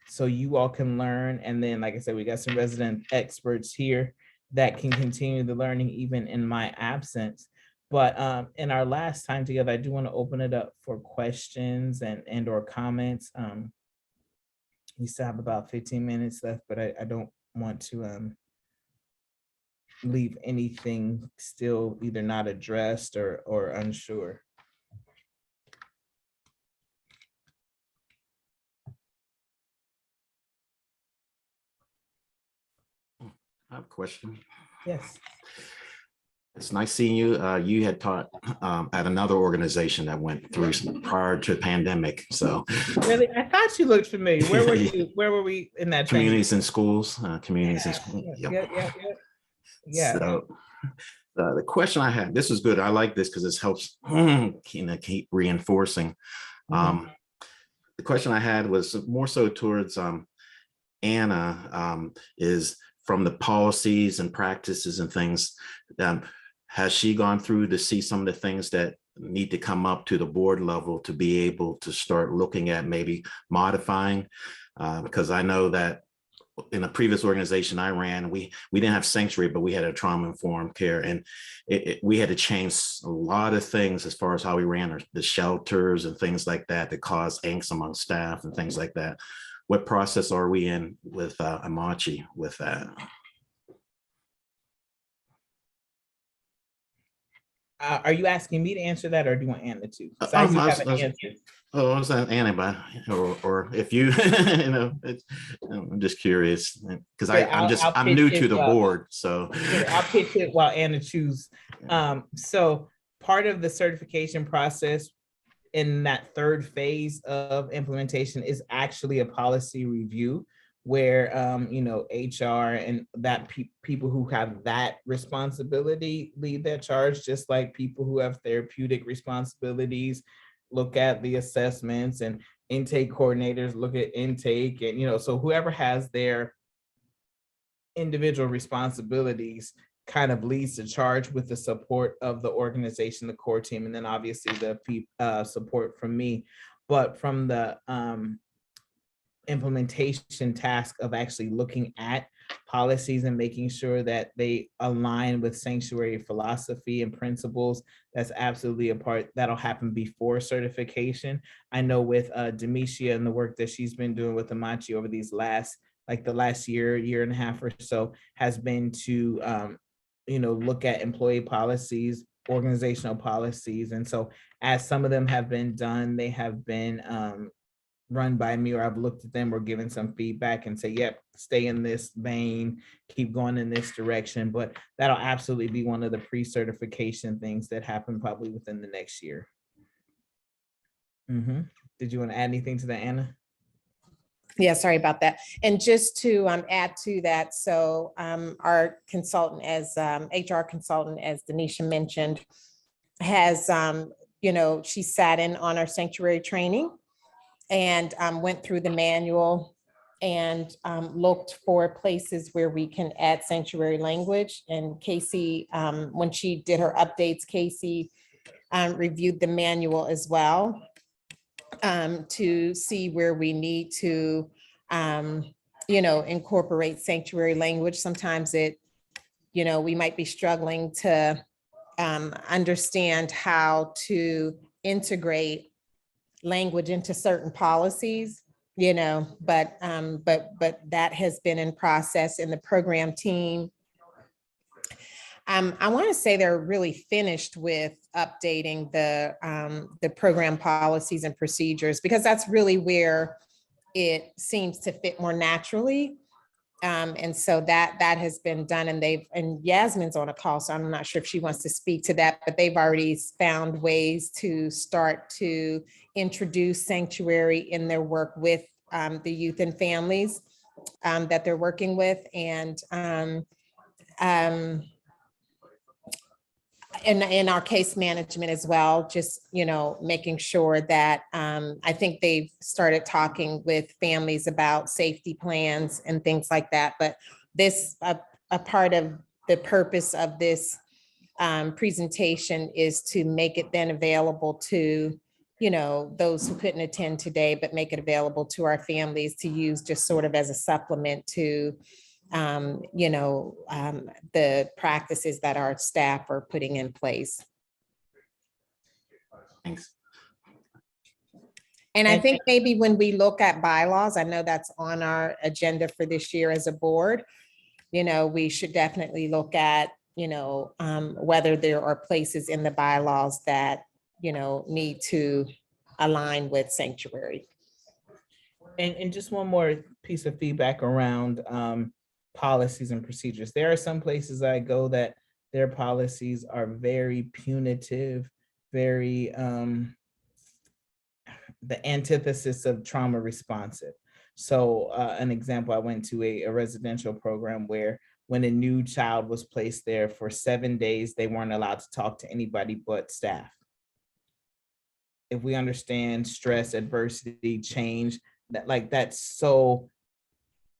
so you all can learn. And then, like I said, we got some resident experts here that can continue the learning even in my absence. But in our last time together, I do want to open it up for questions and or comments. We still have about 15 minutes left, but I don't want to leave anything still either not addressed or unsure. I have a question. Yes. It's nice seeing you. You had taught at another organization that went through prior to pandemic. So Really, I thought you looked familiar. Where were you? Where were we in that training? communities and schools, communities and schools. Yeah. So the question I had, this is good. I like this because this helps keep reinforcing. The question I had was more so towards Anna, is from the policies and practices and things. Has she gone through to see some of the things that need to come up to the board level to be able to start looking at maybe modifying? Because I know that in a previous organization I ran, we didn't have sanctuary, but we had a trauma-informed care, and we had to change a lot of things as far as how we ran the shelters and things like that cause angst among staff and things like that. What process are we in with Amachi with that? Are you asking me to answer that, or do you want Anna to? I was that Anna, or if you, I'm just curious because I'm new to the board, so I'll pitch it while Anna chooses. So part of the certification process in that third phase of implementation is actually a policy review where HR and that people who have that responsibility lead that charge, just like people who have therapeutic responsibilities look at the assessments, and intake coordinators look at intake, and so whoever has their individual responsibilities kind of leads the charge with the support of the organization, the core team, and then obviously the support from me. But from the implementation task of actually looking at policies and making sure that they align with sanctuary philosophy and principles, that's absolutely a part that'll happen before certification. I know with Danisha and the work that she's been doing with Amachi over these last year and a half or so has been to look at employee policies, organizational policies. And so as some of them have been done, they have been run by me, or I've looked at them or given some feedback and say, yep, stay in this vein, keep going in this direction. But that'll absolutely be one of the pre-certification things that happen probably within the next year. Did you want to add anything to that, Anna? Yeah, sorry about that. And just to add to that, so our consultant, as HR consultant, as Danisha mentioned, has, she sat in on our sanctuary training and went through the manual and looked for places where we can add sanctuary language. And Casey, when she did her updates, Casey reviewed the manual as well to see where we need to, incorporate sanctuary language. Sometimes we might be struggling to understand how to integrate language into certain policies, but that has been in process in the program team. I want to say they're really finished with updating the program policies and procedures, because that's really where it seems to fit more naturally. And so that has been done, and Yasmin's on a call, so I'm not sure if she wants to speak to that, but they've already found ways to start to introduce sanctuary in their work with the youth and families that they're working with. And in our case management as well, just, making sure that I think they've started talking with families about safety plans and things like that. But this, a part of the purpose of this presentation is to make it then available to, those who couldn't attend today, but make it available to our families to use just sort of as a supplement to the practices that our staff are putting in place. Thanks. And I think maybe when we look at bylaws, I know that's on our agenda for this year as a board, we should definitely look at, whether there are places in the bylaws that, need to align with sanctuary. And just one more piece of feedback around policies and procedures. There are some places I go that their policies are very punitive, very the antithesis of trauma responsive. So an example, I went to a residential program where when a new child was placed there for 7 days, they weren't allowed to talk to anybody but staff. If we understand stress, adversity, change, that's so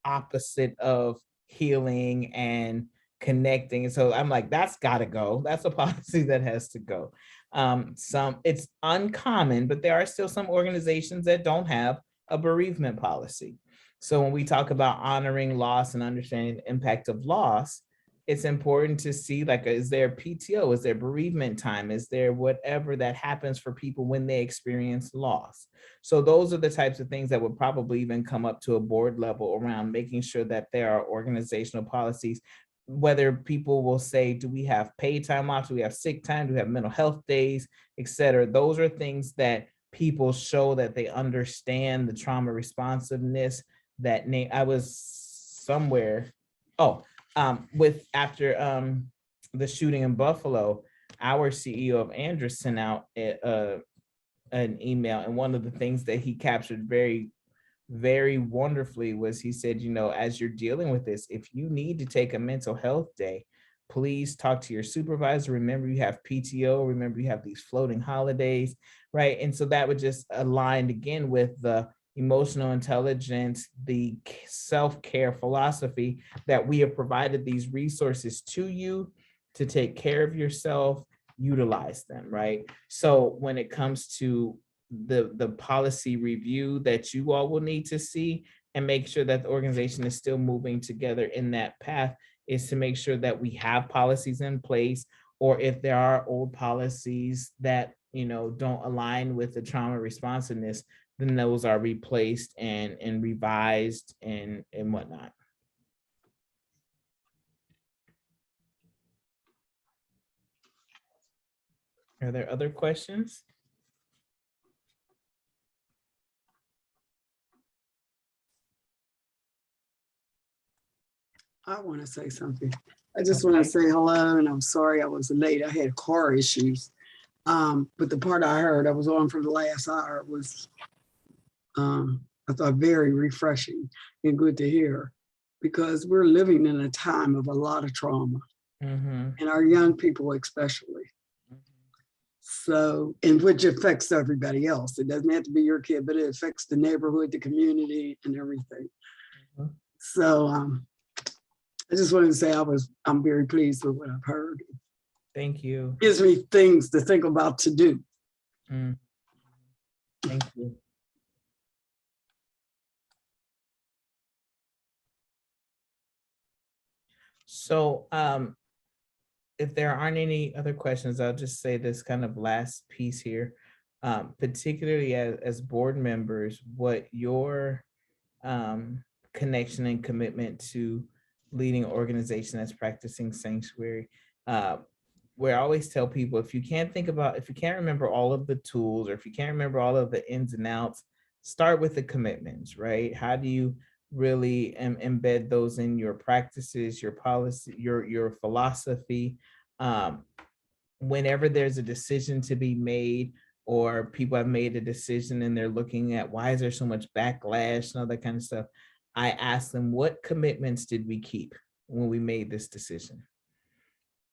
opposite of healing and connecting. And so I'm like, that's got to go. That's a policy that has to go. It's uncommon, but there are still some organizations that don't have a bereavement policy. So when we talk about honoring loss and understanding the impact of loss, it's important to see, is there PTO? Is there bereavement time? Is there whatever that happens for people when they experience loss? So those are the types of things that would probably even come up to a board level around making sure that there are organizational policies, whether people will say, do we have paid time off? Do we have sick time? Do we have mental health days, et cetera? Those are things that people show that they understand the trauma responsiveness. I was somewhere, after the shooting in Buffalo, our CEO of Andrews sent out an email, and one of the things that he captured very, very wonderfully was he said, as you're dealing with this, if you need to take a mental health day, please talk to your supervisor. Remember, you have PTO. Remember, you have these floating holidays, right? And so that would just align again with the emotional intelligence, the self-care philosophy that we have provided these resources to you to take care of yourself, utilize them, right? So when it comes to the policy review that you all will need to see and make sure that the organization is still moving together in that path, is to make sure that we have policies in place, or if there are old policies that don't align with the trauma responsiveness, then those are replaced and revised and whatnot. Are there other questions? I want to say something. I just want to say hello, and I'm sorry I was late. I had car issues. But the part I heard, I was on for the last hour, was I thought very refreshing and good to hear, because we're living in a time of a lot of trauma, and our young people especially. So, and which affects everybody else. It doesn't have to be your kid, but it affects the neighborhood, the community, and everything. So I just wanted to say I'm very pleased with what I've heard. Thank you. Gives me things to think about to do. Thank you. So if there aren't any other questions, I'll just say this kind of last piece here, particularly as board members, what your connection and commitment to leading an organization that's practicing sanctuary where I always tell people, if you can't remember all of the tools, or if you can't remember all of the ins and outs, start with the commitments, right? How do you really embed those in your practices, your policy, your philosophy? Whenever there's a decision to be made, or people have made a decision and they're looking at why is there so much backlash and all that kind of stuff, I ask them, what commitments did we keep when we made this decision?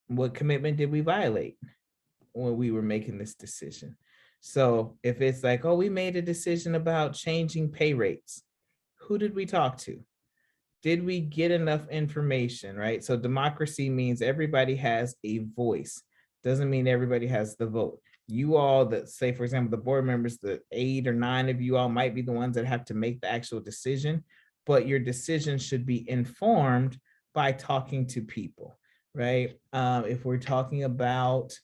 What commitment did we violate when we were making this decision? So if it's like, oh, we made a decision about changing pay rates, who did we talk to? Did we get enough information, right? So democracy means everybody has a voice. Doesn't mean everybody has the vote. You all that say, for example, the board members, the 8 or 9 of you all might be the ones that have to make the actual decision, but your decision should be informed by talking to people, right? If we're talking about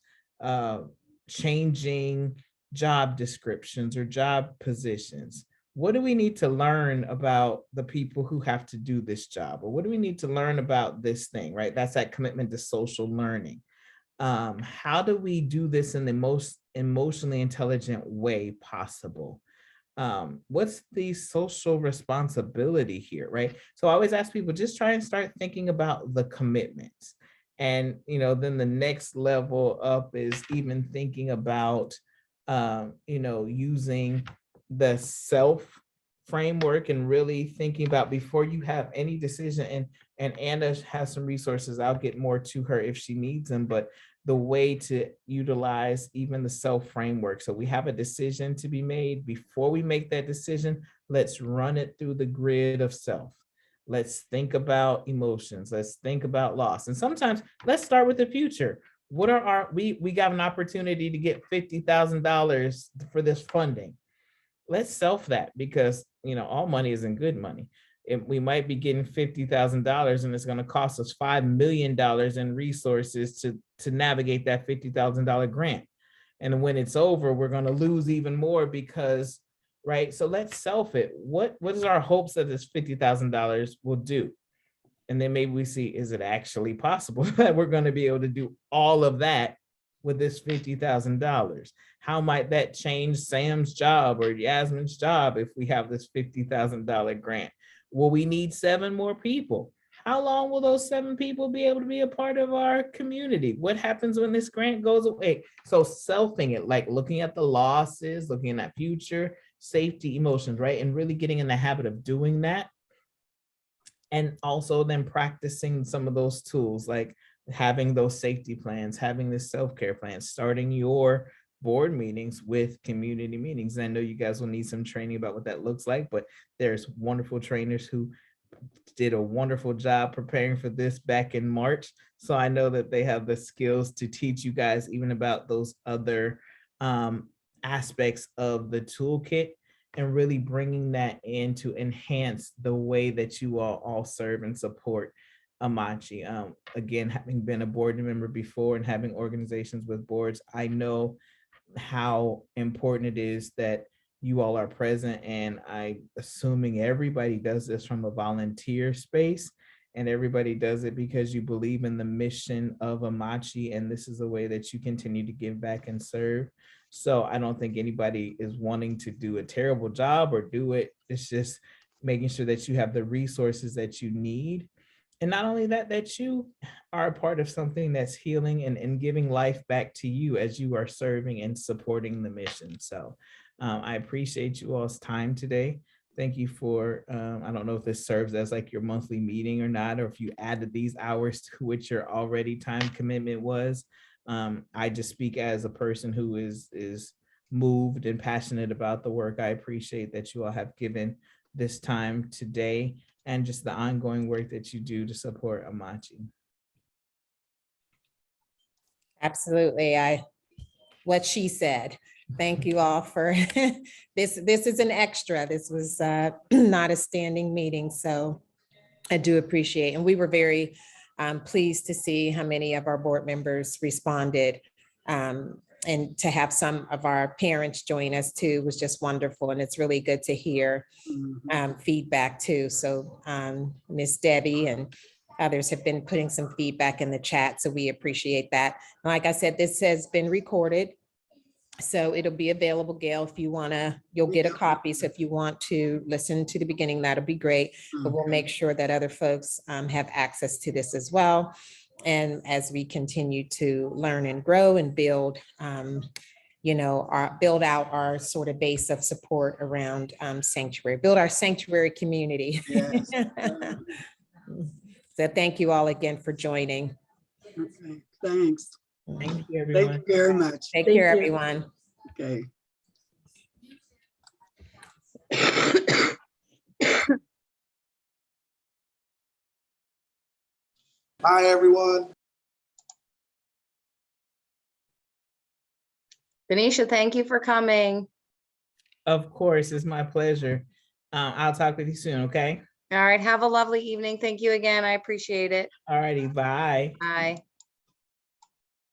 changing job descriptions or job positions, what do we need to learn about the people who have to do this job? Or what do we need to learn about this thing, right? That's that commitment to social learning. How do we do this in the most emotionally intelligent way possible? What's the social responsibility here, right? So I always ask people, just try and start thinking about the commitments. And, then the next level up is even thinking about, using the self framework and really thinking about before you have any decision. And Anna has some resources. I'll get more to her if she needs them, but the way to utilize even the self framework. So we have a decision to be made. Before we make that decision, let's run it through the grid of self. Let's think about emotions. Let's think about loss. And sometimes let's start with the future. What are we got an opportunity to get $50,000 for this funding. Let's self that, because all money isn't good money. We might be getting $50,000 and it's going to cost us $5 million in resources to navigate that $50,000 grant. And when it's over, we're going to lose even more because, right? So let's self it. What is our hopes that this $50,000 will do? And then maybe we see, is it actually possible that we're going to be able to do all of that with this $50,000? How might that change Sam's job or Yasmin's job if we have this $50,000 grant? Will we need 7 more people? How long will those 7 people be able to be a part of our community? What happens when this grant goes away? So selfing it, like looking at the losses, looking at future, safety, emotions, right? And really getting in the habit of doing that. And also then practicing some of those tools, like having those safety plans, having this self-care plan, starting your board meetings with community meetings. And I know you guys will need some training about what that looks like, but there's wonderful trainers who did a wonderful job preparing for this back in March. So I know that they have the skills to teach you guys even about those other aspects of the toolkit, and really bringing that in to enhance the way that you all serve and support Amachi. Again, having been a board member before and having organizations with boards, I know how important it is that you all are present. And I'm assuming everybody does this from a volunteer space, and everybody does it because you believe in the mission of Amachi, and this is a way that you continue to give back and serve. So I don't think anybody is wanting to do a terrible job or do it. It's just making sure that you have the resources that you need. And not only that, that you are a part of something that's healing and giving life back to you as you are serving and supporting the mission. So I appreciate you all's time today. Thank you for, I don't know if this serves as like your monthly meeting or not, or if you added these hours to which your already time commitment was. I just speak as a person who is moved and passionate about the work. I appreciate that you all have given this time today and just the ongoing work that you do to support Amachi. Absolutely. What she said. Thank you all for this. This is an extra. This was not a standing meeting. So I do appreciate, and we were very pleased to see how many of our board members responded. And to have some of our parents join us too was just wonderful. And it's really good to hear feedback too. So Miss Debbie and others have been putting some feedback in the chat, so we appreciate that. Like I said, this has been recorded, so it'll be available, Gail, if you wanna, you'll get a copy. So if you want to listen to the beginning, that'll be great. But we'll make sure that other folks have access to this as well. And as we continue to learn and grow and build, you know, build out our sort of base of support around sanctuary, build our sanctuary community. Yes. So thank you all again for joining. Okay, thanks. Thank you, Thank everyone. you very much. Take Thank care, you. everyone. Okay. Hi, everyone. Danisha, thank you for coming. Of course, it's my pleasure. I'll talk with you soon, okay? All right, have a lovely evening. Thank you again. I appreciate it. All righty, bye. Bye.